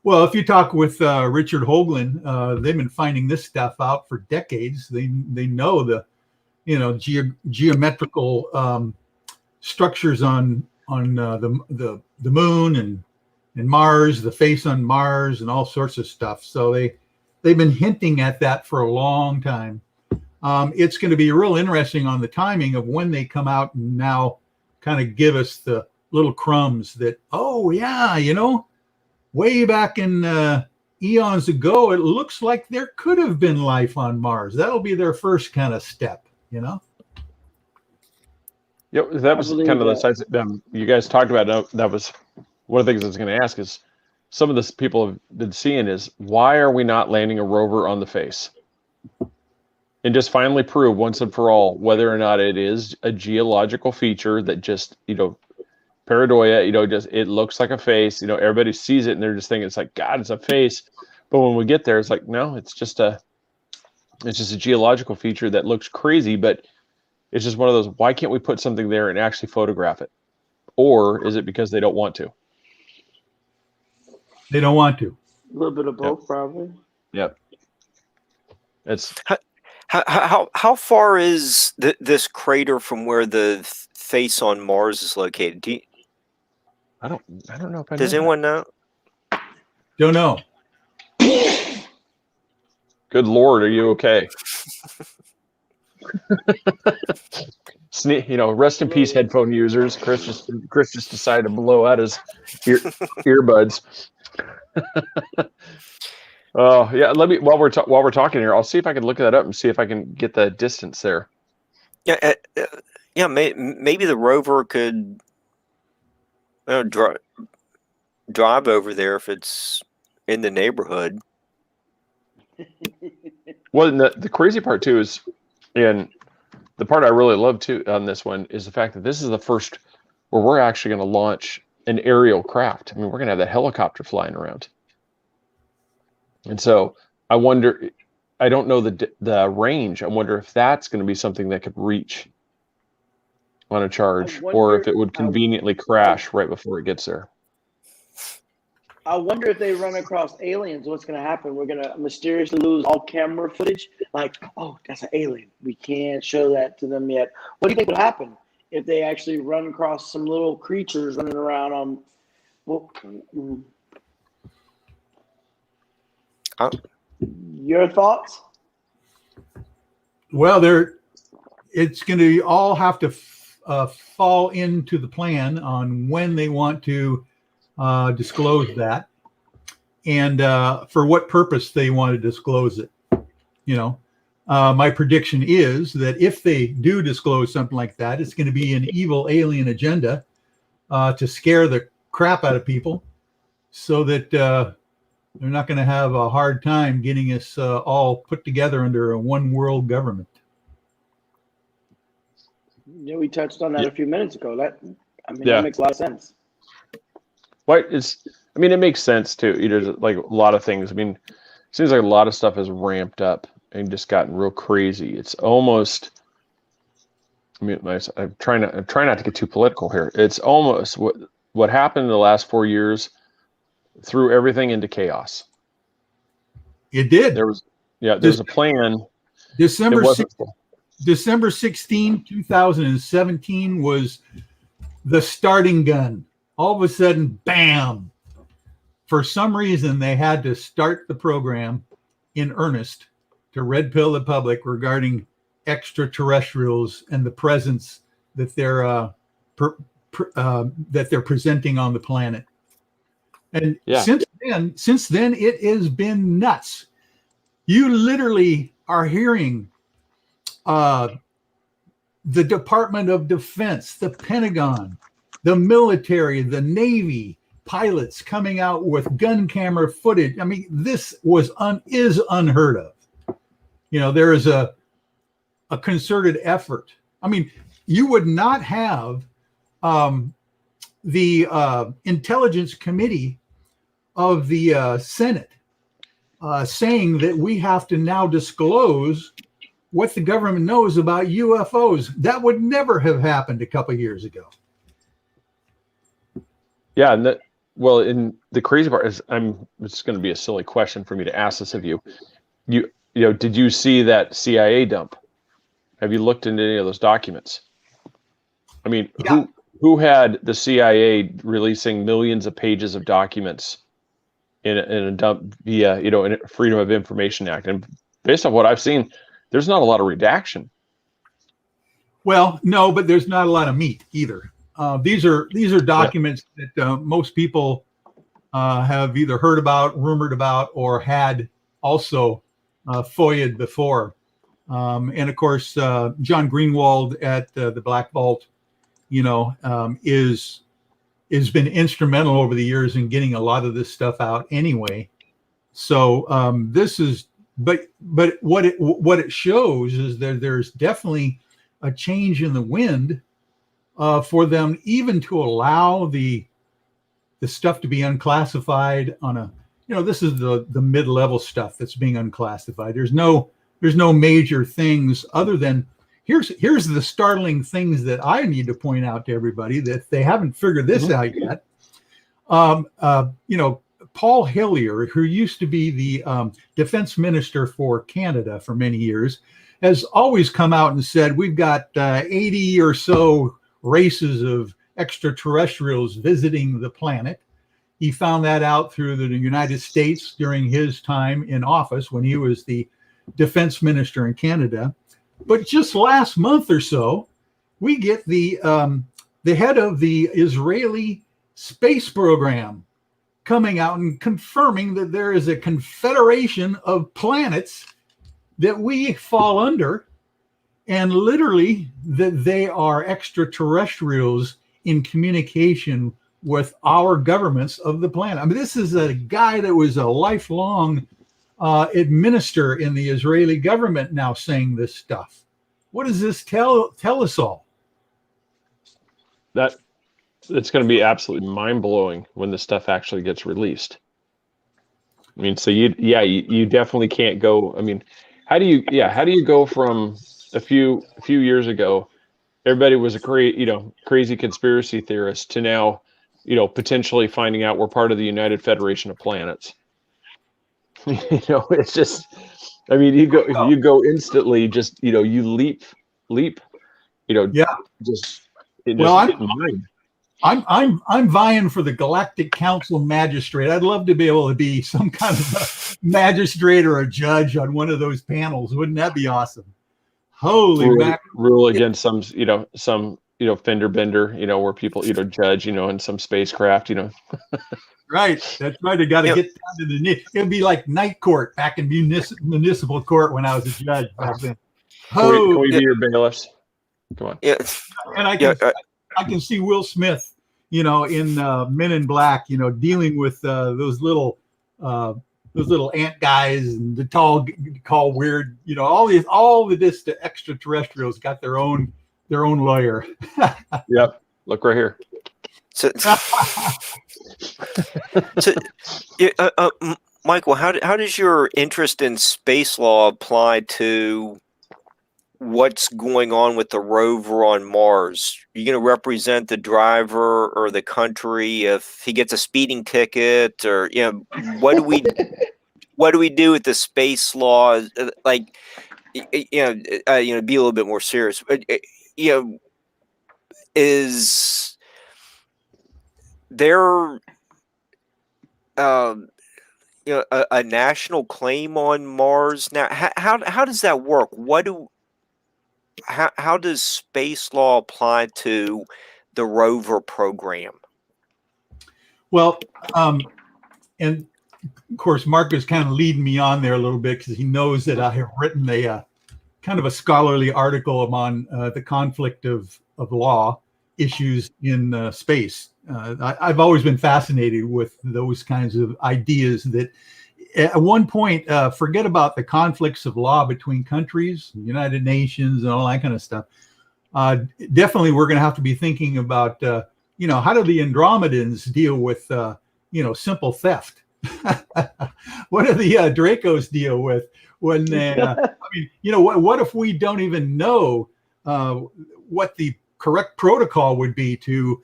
Well, if you talk with Richard Hoagland, they've been finding this stuff out for decades. They know the geometrical structures on the moon and Mars, the face on Mars, and all sorts of stuff. So they've been hinting at that for a long time. It's going to be real interesting on the timing of when they come out and now kind of give us the little crumbs that, oh yeah, way back in eons ago, it looks like there could have been life on Mars. That'll be their first kind of step, Yeah, that was kind of the sides that you guys talked about. That was one of the things I was going to ask, is some of this people have been seeing is, why are we not landing a rover on the face and just finally prove once and for all whether or not it is a geological feature that just, pareidoia, just, it looks like a face, everybody sees it and they're just thinking it's like, God, it's a face. But when we get there, it's like, no, it's just a geological feature that looks crazy, but it's just one of those, why can't we put something there and actually photograph it? Or is it because they don't want to? They don't want to. A little bit of both, probably. Yep. It's how far is this crater from where the face on Mars is located? I don't know if I Does know anyone know? Don't know. Good Lord, are you okay? Rest in peace, headphone users. Chris just decided to blow out his earbuds. Oh yeah, let me while we're talking here, I'll see if I can look that up and see if I can get the distance there. Yeah, maybe the rover could drive over there if it's in the neighborhood. Well, the crazy part too is, and the part I really love too on this one is the fact that this is the first where we're actually going to launch an aerial craft. I mean, we're going to have that helicopter flying around. And so I wonder, I don't know the range. I wonder if that's going to be something that could reach on a charge, or if it would conveniently crash right before it gets there. I wonder if they run across aliens, what's going to happen? We're going to mysteriously lose all camera footage. Like, oh, that's an alien. We can't show that to them yet. What do you think would happen if they actually run across some little creatures running around on? Well, your thoughts? Well, it's going to all have to fall into the plan on when they want to disclose that, and for what purpose they want to disclose it. My prediction is that if they do disclose something like that, it's going to be an evil alien agenda to scare the crap out of people, so that they're not going to have a hard time getting us all put together under a one world government. Yeah, we touched on that a few minutes ago. That makes a lot of sense. It makes sense too. Like a lot of things. I mean, it seems like a lot of stuff has ramped up and just gotten real crazy. It's almost. I'm trying not to get too political here. It's almost what happened in the last 4 years threw everything into chaos. It did. There was a plan. December 16, 2017 was the starting gun. All of a sudden, bam! For some reason, they had to start the program in earnest to red pill the public regarding extraterrestrials and the presence that they're presenting on the planet. And since then, it has been nuts. You literally are hearing the Department of Defense, the Pentagon, the military, the Navy pilots coming out with gun camera footage. I mean, this is unheard of. There is a concerted effort. I mean, you would not have the Intelligence Committee of the Senate saying that we have to now disclose what the government knows about UFOs. That would never have happened a couple of years ago. Yeah, and and the crazy part is, it's going to be a silly question for me to ask this of you. Did you see that CIA dump? Have you looked into any of those documents? I mean, who had the CIA releasing millions of pages of documents in a dump via, in a Freedom of Information Act? And based on what I've seen, there's not a lot of redaction. Well, no, but there's not a lot of meat either. These are documents that most people have either heard about, rumored about, or had also FOIA'd before. And of course, John Greenwald at the Black Vault, has been instrumental over the years in getting a lot of this stuff out anyway. So this is, but what it shows is that there's definitely a change in the wind for them even to allow the stuff to be unclassified on a, this is the mid-level stuff that's being unclassified. There's no major things other than here's the startling things that I need to point out to everybody that they haven't figured this out yet. Paul Hillier, who used to be the defense minister for Canada for many years, has always come out and said, we've got 80 or so races of extraterrestrials visiting the planet. He found that out through the United States during his time in office when he was the defense minister in Canada. But just last month or so, we get the head of the Israeli space program coming out and confirming that there is a confederation of planets that we fall under, and literally that they are extraterrestrials in communication with our governments of the planet. I mean, this is a guy that was a lifelong administrator in the Israeli government now saying this stuff. What does this tell us all? It's going to be absolutely mind-blowing when this stuff actually gets released. I mean, so you definitely can't go. I mean, how do you go from a few years ago, everybody was a crazy conspiracy theorist, to now, potentially finding out we're part of the United Federation of Planets. It's just, I mean, you go instantly, just, you leap, just, mind. I'm vying for the Galactic Council magistrate. I'd love to be able to be some kind of a magistrate or a judge on one of those panels. Wouldn't that be awesome? Holy mackerel. Rule against some fender bender, where people, judge, in some spacecraft, Right. That's right. They got to get down to the it'd be like night court back in municipal court when I was a judge back then. Can we be your bailiffs? Come on. Yeah. And I can see Will Smith, in Men in Black, dealing with those little ant guys and the tall, weird, all the extraterrestrials got their own lawyer. Yep. Look right here. So, Michael, how does your interest in space law apply to what's going on with the rover on Mars? Are you going to represent the driver or the country if he gets a speeding ticket, or what do we do with the space law? Like, be a little bit more serious. Is there a national claim on Mars now? How does that work? How does space law apply to the rover program? Well, and of course, Mark is kind of leading me on there a little bit because he knows that I have written a kind of a scholarly article on the conflict of law issues in space. I've always been fascinated with those kinds of ideas that at one point, forget about the conflicts of law between countries, United Nations, and all that kind of stuff. Definitely, we're going to have to be thinking about, how do the Andromedans deal with, simple theft? What do the Dracos deal with when what if we don't even know what the correct protocol would be to,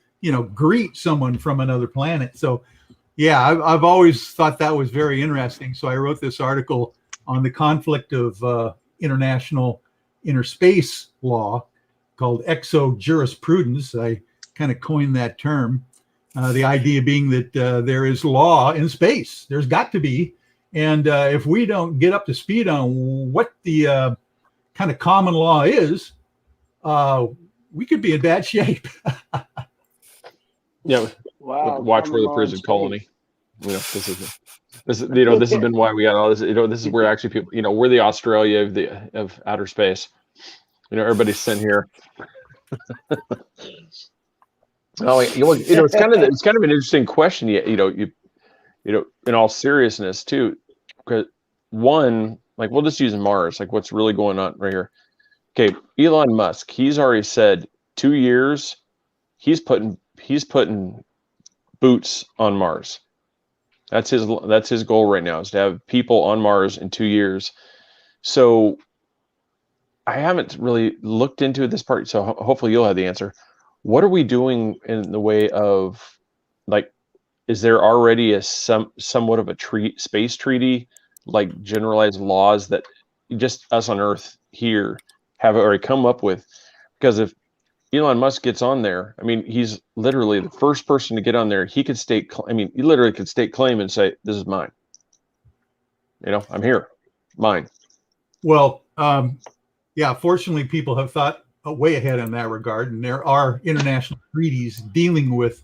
greet someone from another planet? So, yeah, I've always thought that was very interesting. So I wrote this article on the conflict of international interspace law called exojurisprudence. I kind of coined that term. The idea being that there is law in space. There's got to be. And if we don't get up to speed on what the kind of common law is, we could be in bad shape. Yeah. Wow. Watch for the prison colony. This has been why we got all this. This is where actually people, we're the Australia of outer space. Everybody's sent here. It's kind of an interesting question. In all seriousness too, because one, like, we'll just use Mars, like what's really going on right here. Okay, Elon Musk, he's already said 2 years, he's putting boots on Mars. That's his goal right now, is to have people on Mars in 2 years. So I haven't really looked into this part, so hopefully you'll have the answer. What are we doing in the way of, like, is there already a somewhat of a space treaty, like generalized laws that just us on Earth here have already come up with? Because if Elon Musk gets on there, I mean, he's literally the first person to get on there. He could state, I mean, he literally could state claim and say, "This is mine. You know, I'm here, mine." Well, yeah, fortunately, people have thought way ahead in that regard, and there are international treaties dealing with,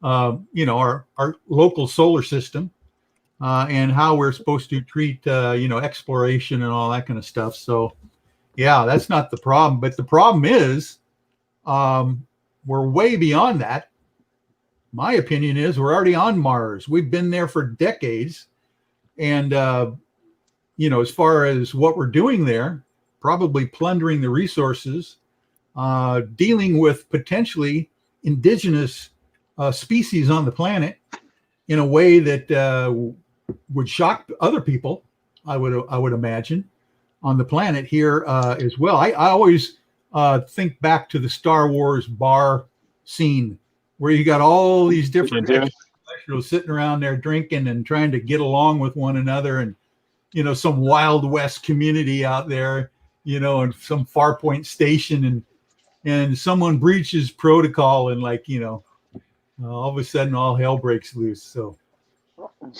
you know, our local solar system and how we're supposed to treat, you know, exploration and all that kind of stuff. So, yeah, that's not the problem. But the problem is, we're way beyond that. My opinion is we're already on Mars. We've been there for decades, and you know, as far as what we're doing there, probably plundering the resources, dealing with potentially indigenous species on the planet in a way that would shock other people, I would imagine, on the planet here as well. I always think back to the Star Wars bar scene where you got all these different extraterrestrials sitting around there drinking and trying to get along with one another, and you know, some Wild West community out there, you know, and some far point station, and someone breaches protocol, and like, you know, all of a sudden all hell breaks loose. So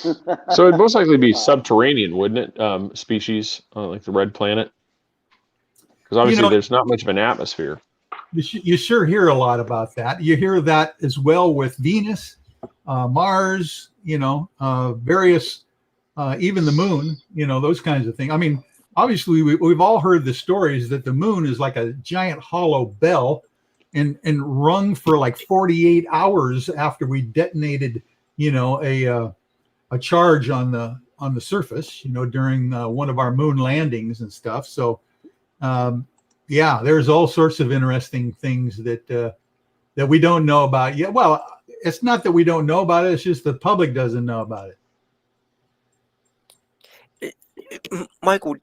it'd most likely be subterranean, wouldn't it? Species like the red planet, because obviously, you know, there's not much of an atmosphere. You sure hear a lot about that. You hear that as well with Venus, Mars, you know, various, even the moon, you know, those kinds of things. I mean, obviously, we've all heard the stories that the moon is like a giant hollow bell and rung for like 48 hours after we detonated, you know, a charge on the surface, you know, during one of our moon landings and stuff. So, yeah, there's all sorts of interesting things that we don't know about yet. Well, it's not that we don't know about it; it's just the public doesn't know about it. Michael,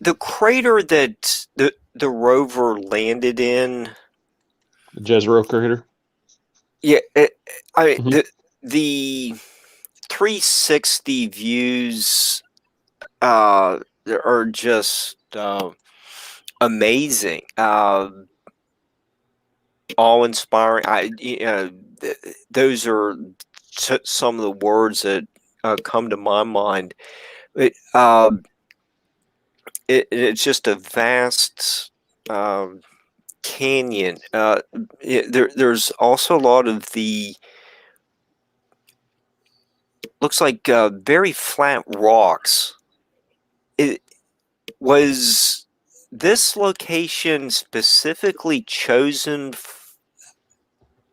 the crater that the rover landed in, the Jezero crater. Yeah, the 360 views are just amazing, awe-inspiring. Those are some of the words that come to my mind. It's just a vast canyon. There's also a lot of the looks like very flat rocks. Was this location specifically chosen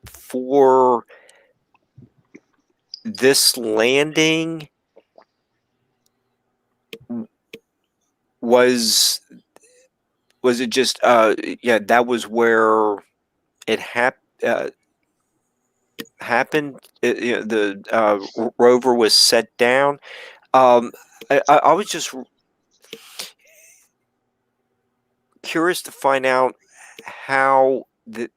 for this landing? Was it just yeah, that was where it happened? You know, the rover was set down. I was just curious to find out how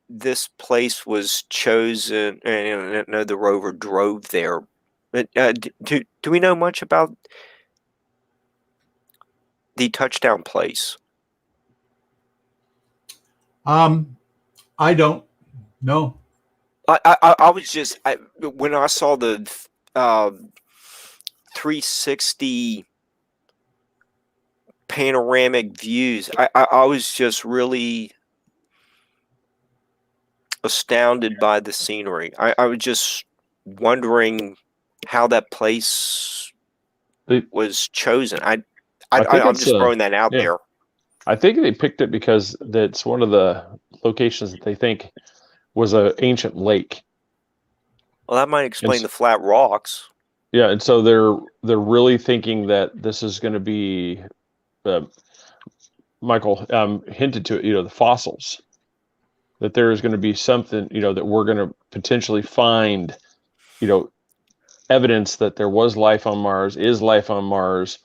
this place was chosen. And I know the rover drove there, but do we know much about the touchdown place? I don't know. I was just when I saw the 360 panoramic views, I was just really astounded by the scenery. I was just wondering how that place was chosen. I'm just throwing that out there. I think they picked it because that's one of the locations that they think was an ancient lake. Well, that might explain the flat rocks. Yeah, and so they're really thinking that this is going to be, Michael hinted to it, you know, the fossils, that there is going to be something, you know, that we're going to potentially find, you know, evidence that there was life on Mars, is life on Mars,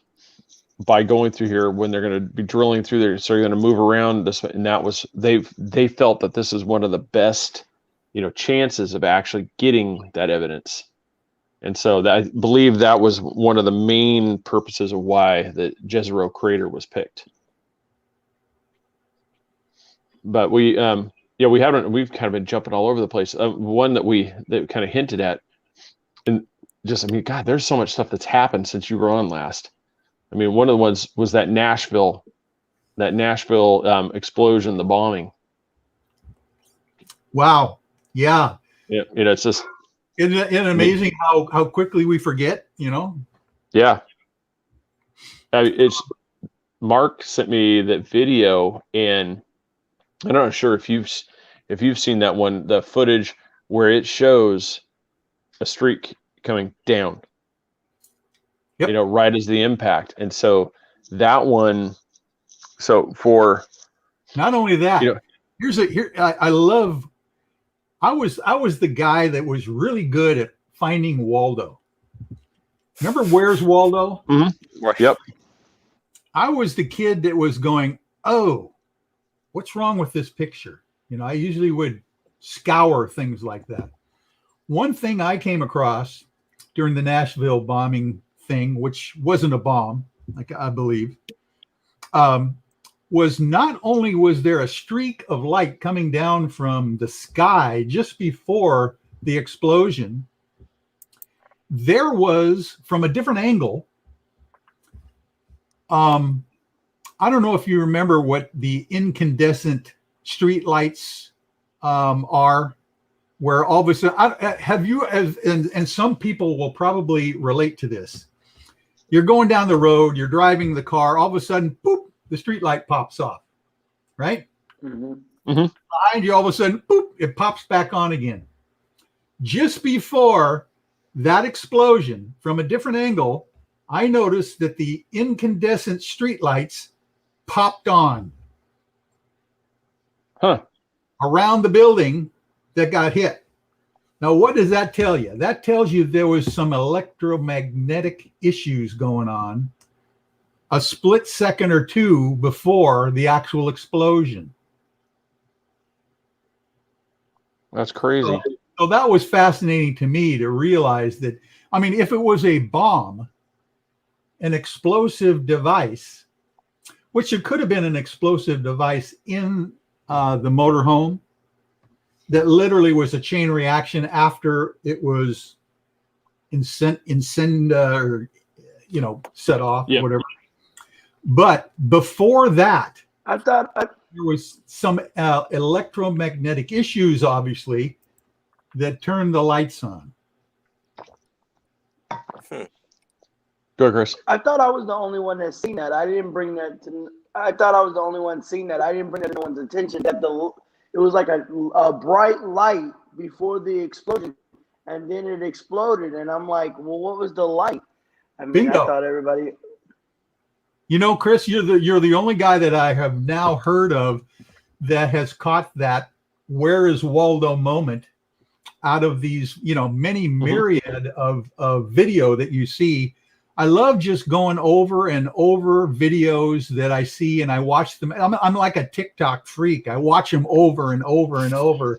by going through here when they're going to be drilling through there. So you're going to move around this way. And that was, they felt that this is one of the best, you know, chances of actually getting that evidence. And so I believe that was one of the main purposes of why the Jezero crater was picked. but we we've kind of been jumping all over the place. One that kind of hinted at, and just, I mean, God, there's so much stuff that's happened since you were on last. I mean, one of the ones was that Nashville explosion, the bombing. Wow. Yeah. Yeah. You know, it's just, isn't it amazing how quickly we forget, you know? Yeah. It's Mark sent me that video, and I'm not sure if you've seen that one, the footage where it shows a streak coming down. Yep. You know, right as the impact. And so that one, so for not only that, you know, I was the guy that was really good at finding Waldo. Remember Where's Waldo? Mm-hmm. Yep. I was the kid that was going, oh, what's wrong with this picture? You know, I usually would scour things like that. One thing I came across during the Nashville bombing thing, which wasn't a bomb, like I believe, was not only was there a streak of light coming down from the sky just before the explosion, there was, from a different angle, I don't know if you remember what the incandescent street lights are, where all of a sudden, have you, and some people will probably relate to this. You're going down the road, you're driving the car, all of a sudden, boop, the street light pops off, right? Mm-hmm. Mm-hmm. Behind you, all of a sudden, boop, it pops back on again. Just before that explosion, from a different angle, I noticed that the incandescent street lights popped on around the building that got hit. Now, what does that tell you? That tells you there was some electromagnetic issues going on a split second or two before the actual explosion. That's crazy. So that was fascinating to me to realize that, I mean, if it was a bomb, an explosive device, which it could have been an explosive device in the motorhome that literally was a chain reaction after it was set off, yep. Whatever. But before that, I thought there was some electromagnetic issues, obviously, that turned the lights on. Go, Chris. I thought I was the only one that seen that. I didn't bring that to. I thought I was the only one seeing that. I didn't bring that to no one's attention. That it was like a bright light before the explosion, and then it exploded. And I'm like, well, what was the light? I mean, Bingo. I thought everybody. You know, Chris, you're the only guy that I have now heard of that has caught that "Where is Waldo" moment out of these, many myriad of video that you see. I love just going over and over videos that I see, and I watch them. I'm like a TikTok freak. I watch them over and over and over,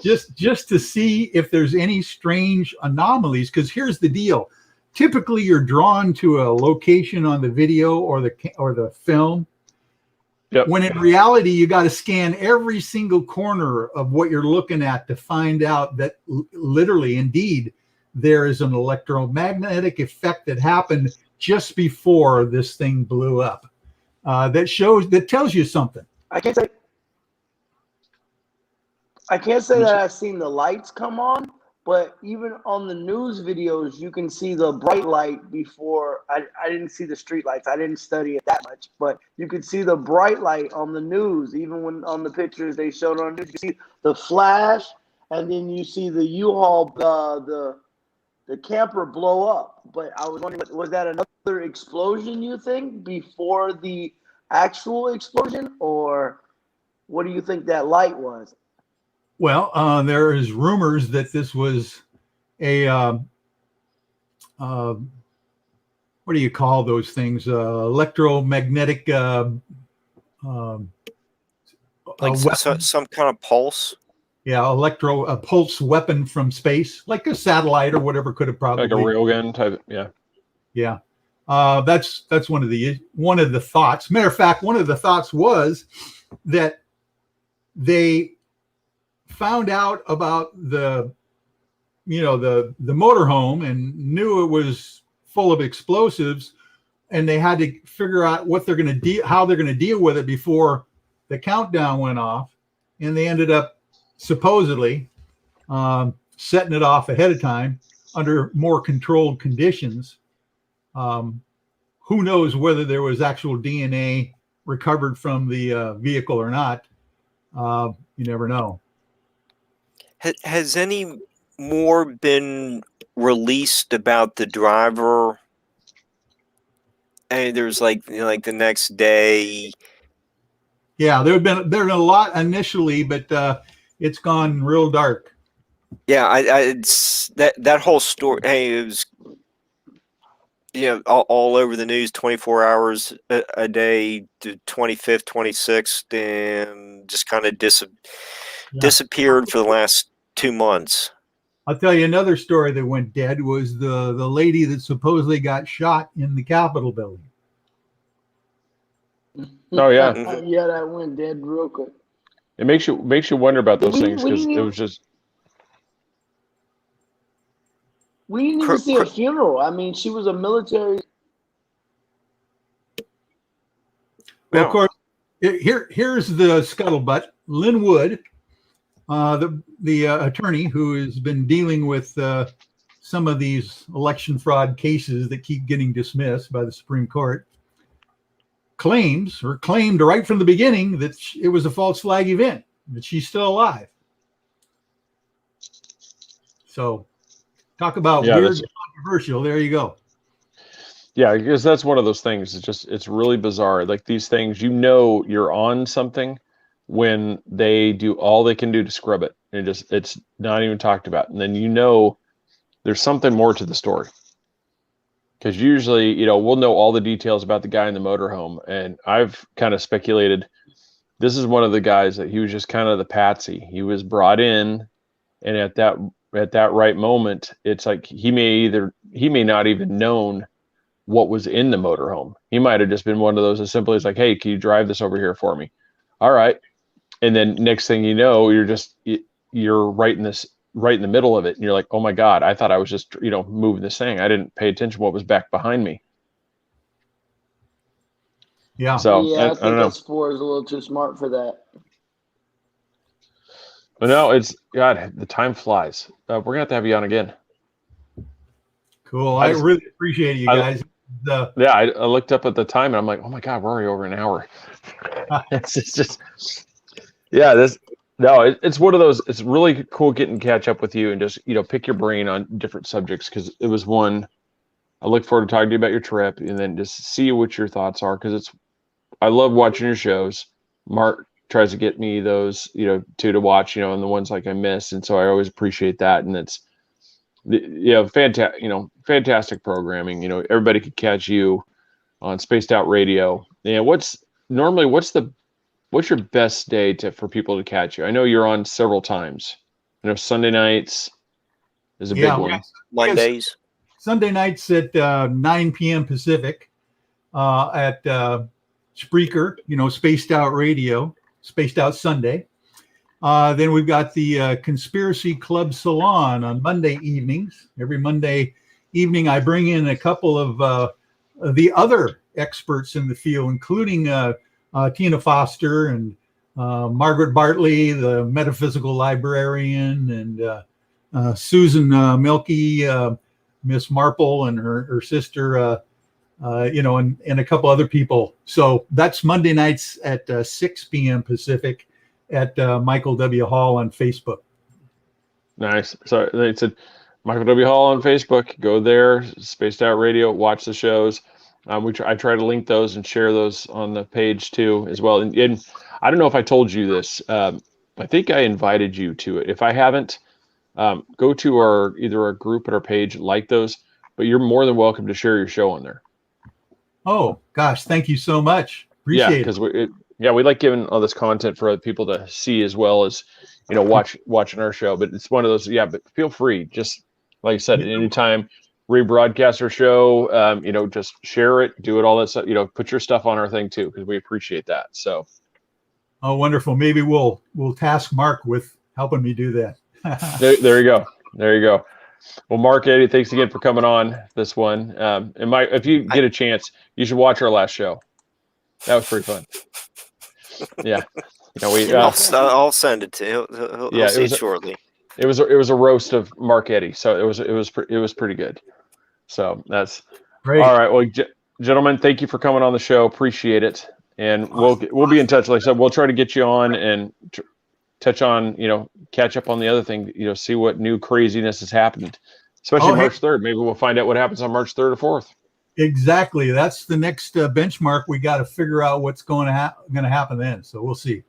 just to see if there's any strange anomalies. Because here's the deal: typically, you're drawn to a location on the video or the film. Yep. When in reality, you got to scan every single corner of what you're looking at to find out that literally, indeed, there is an electromagnetic effect that happened just before this thing blew up. That tells you something. I can't say that I've seen the lights come on, but even on the news videos, you can see the bright light before. I didn't see the street lights. I didn't study it that much, but you could see the bright light on the news. Even when on the pictures they showed on the news, you see the flash, and then you see the U-Haul, the camper blow up. But I was wondering, was that another explosion, you think, before the actual explosion? Or what do you think that light was? Well, there is rumors that this was a, what do you call those things? Electromagnetic, some kind of pulse. Yeah, a pulse weapon from space, like a satellite or whatever could have probably like a railgun type. Yeah. Yeah. That's one of the thoughts. Matter of fact, one of the thoughts was that they found out about the motorhome and knew it was full of explosives, and they had to figure out what they're going to how they're going to deal with it before the countdown went off. And they ended up supposedly setting it off ahead of time under more controlled conditions. Who knows whether there was actual DNA recovered from the vehicle or not? You never know. Has any more been released about the driver? And there's like the next day. Yeah, there's been a lot initially, but it's gone real dark. Yeah, it's that whole story. Hey, it was all over the news, 24 hours a day, the 25th, 26th, and just kind of disappeared for the last 2 months. I'll tell you another story that went dead was the lady that supposedly got shot in the Capitol building. Oh yeah, yeah, that went dead real quick. it makes you wonder about those things because it was just. We didn't even see a funeral. I mean, she was a military. Well, of course, here's the scuttlebutt. Lynn Wood, the attorney who has been dealing with some of these election fraud cases that keep getting dismissed by the Supreme Court, claimed right from the beginning that it was a false flag event, that she's still alive. So talk about weird and controversial. There you go. Yeah, because that's one of those things. It's really bizarre. Like these things, you're on something when they do all they can do to scrub it. It's not even talked about. And then there's something more to the story. Because usually, we'll know all the details about the guy in the motorhome. And I've kind of speculated, this is one of the guys that he was just kind of the patsy. He was brought in, and at that right moment, it's like he may not even known what was in the motorhome. He might have just been one of those as simple as like, hey, can you drive this over here for me? All right. And then next thing you know, you're right in the middle of it. And you're like, oh my God, I thought I was just, moving this thing. I didn't pay attention to what was back behind me. Yeah. So yeah, I think I don't know. S4 is a little too smart for that. But no, God, the time flies. We're going to have you on again. Cool. I really appreciate you guys. I looked up at the time and I'm like, oh my God, we're already over an hour. It's one of those. It's really cool getting to catch up with you and just, pick your brain on different subjects. Cause it was one, I look forward to talking to you about your trip and then just see what your thoughts are. Cause I love watching your shows. Mark tries to get me those, to watch, and the ones like I miss. And so I always appreciate that. And it's, fantastic programming. Everybody could catch you on Spaced Out Radio. And what's your best day for people to catch you? I know you're on several times. Sunday nights is a big one. Mondays. Sunday nights at 9 p.m. Pacific at Spreaker, Spaced Out Radio, Spaced Out Sunday. Then we've got the Conspiracy Club Salon on Monday evenings. Every Monday evening, I bring in a couple of the other experts in the field, including Tina Foster and Margaret Bartley, the metaphysical librarian, and Susan Milky, Miss Marple, and her sister, and a couple other people. So that's Monday nights at 6 p.m. Pacific at Michael W. Hall on Facebook. Nice. So they said Michael W. Hall on Facebook. Go there, Spaced Out Radio, watch the shows. I try to link those and share those on the page too as well. And I don't know if I told you this. I think I invited you to it. If I haven't, go to either our group or our page, like those. But you're more than welcome to share your show on there. Oh gosh, thank you so much. Appreciate it. Because we like giving all this content for other people to see as well as watching our show. But it's one of those. Yeah, but feel free. Just like I said, at any time. Rebroadcast our show, just share it, do it, all that stuff, put your stuff on our thing too, because we appreciate that. So Oh, wonderful. Maybe we'll task Mark with helping me do that. There you go. There you go. Well, Mark, Eddie, thanks again for coming on this one. And Mike, if you get a chance, you should watch our last show. That was pretty fun. Yeah. I'll send it to him. He'll see it shortly. It was a roast of Mark Eddy, so it was pretty good. So that's great. All right. Well, gentlemen, thank you for coming on the show. Appreciate it, and we'll be in touch. Like I said, we'll try to get you on and touch on, catch up on the other thing. See what new craziness has happened, especially March 3rd. Maybe we'll find out what happens on March 3rd or 4th. Exactly. That's the next benchmark. We got to figure out what's going to happen then. So we'll see.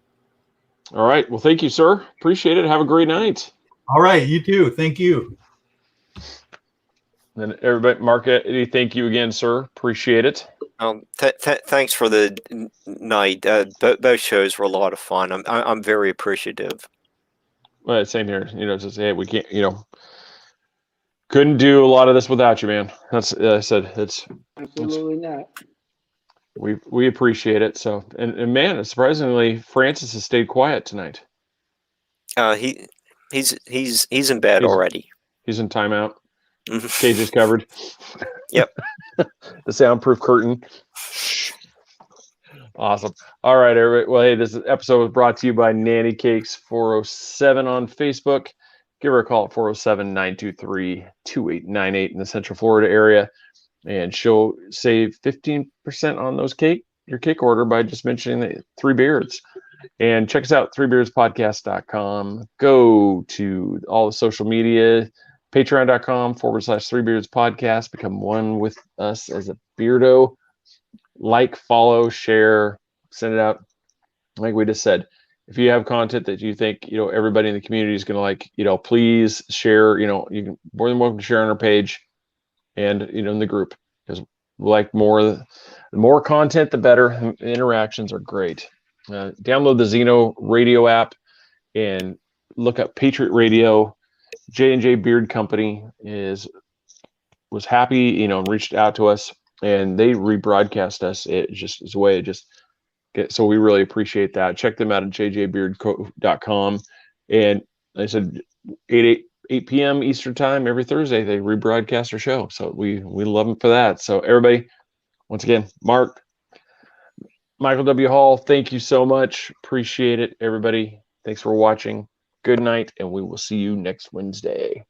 All right. Well, thank you, sir. Appreciate it. Have a great night. All right. You too. Thank you. And everybody, Mark Eddy, thank you again, sir. Appreciate it. Thanks for the night. Both shows were a lot of fun. I'm very appreciative. Well, same here. Just hey, we can't. Couldn't do a lot of this without you, man. That's I said. It's absolutely not. We appreciate it. So and man, surprisingly, Francis has stayed quiet tonight. He's in bed already. He's in timeout. Cage is covered. Yep. The soundproof curtain. Awesome. All right, everybody. Well, hey, this episode was brought to you by Nanny Cakes 407 on Facebook. Give her a call at 407-923-2898 in the Central Florida area, and she'll save 15% on your cake order by just mentioning the Three Beards. And check us out, threebeardspodcast.com. Go to all the social media, patreon.com/threebeardspodcast. Become one with us as a beardo. Like, follow, share, send it out. Like we just said, if you have content that you think, everybody in the community is going to like, please share, you can more than welcome to share on our page and, in the group, because we like the more content, the better. The interactions are great. Download the Xeno radio app and look up Patriot Radio. J&J Beard Company was happy, and reached out to us, and they rebroadcast us. It just is a way to so we really appreciate that. Check them out at jjbeardco.com. And like I said, 8 p.m. Eastern time every Thursday, they rebroadcast our show. So we love them for that. So everybody, once again, Mark, Michael W. Hall, thank you so much. Appreciate it, everybody. Thanks for watching. Good night, and we will see you next Wednesday.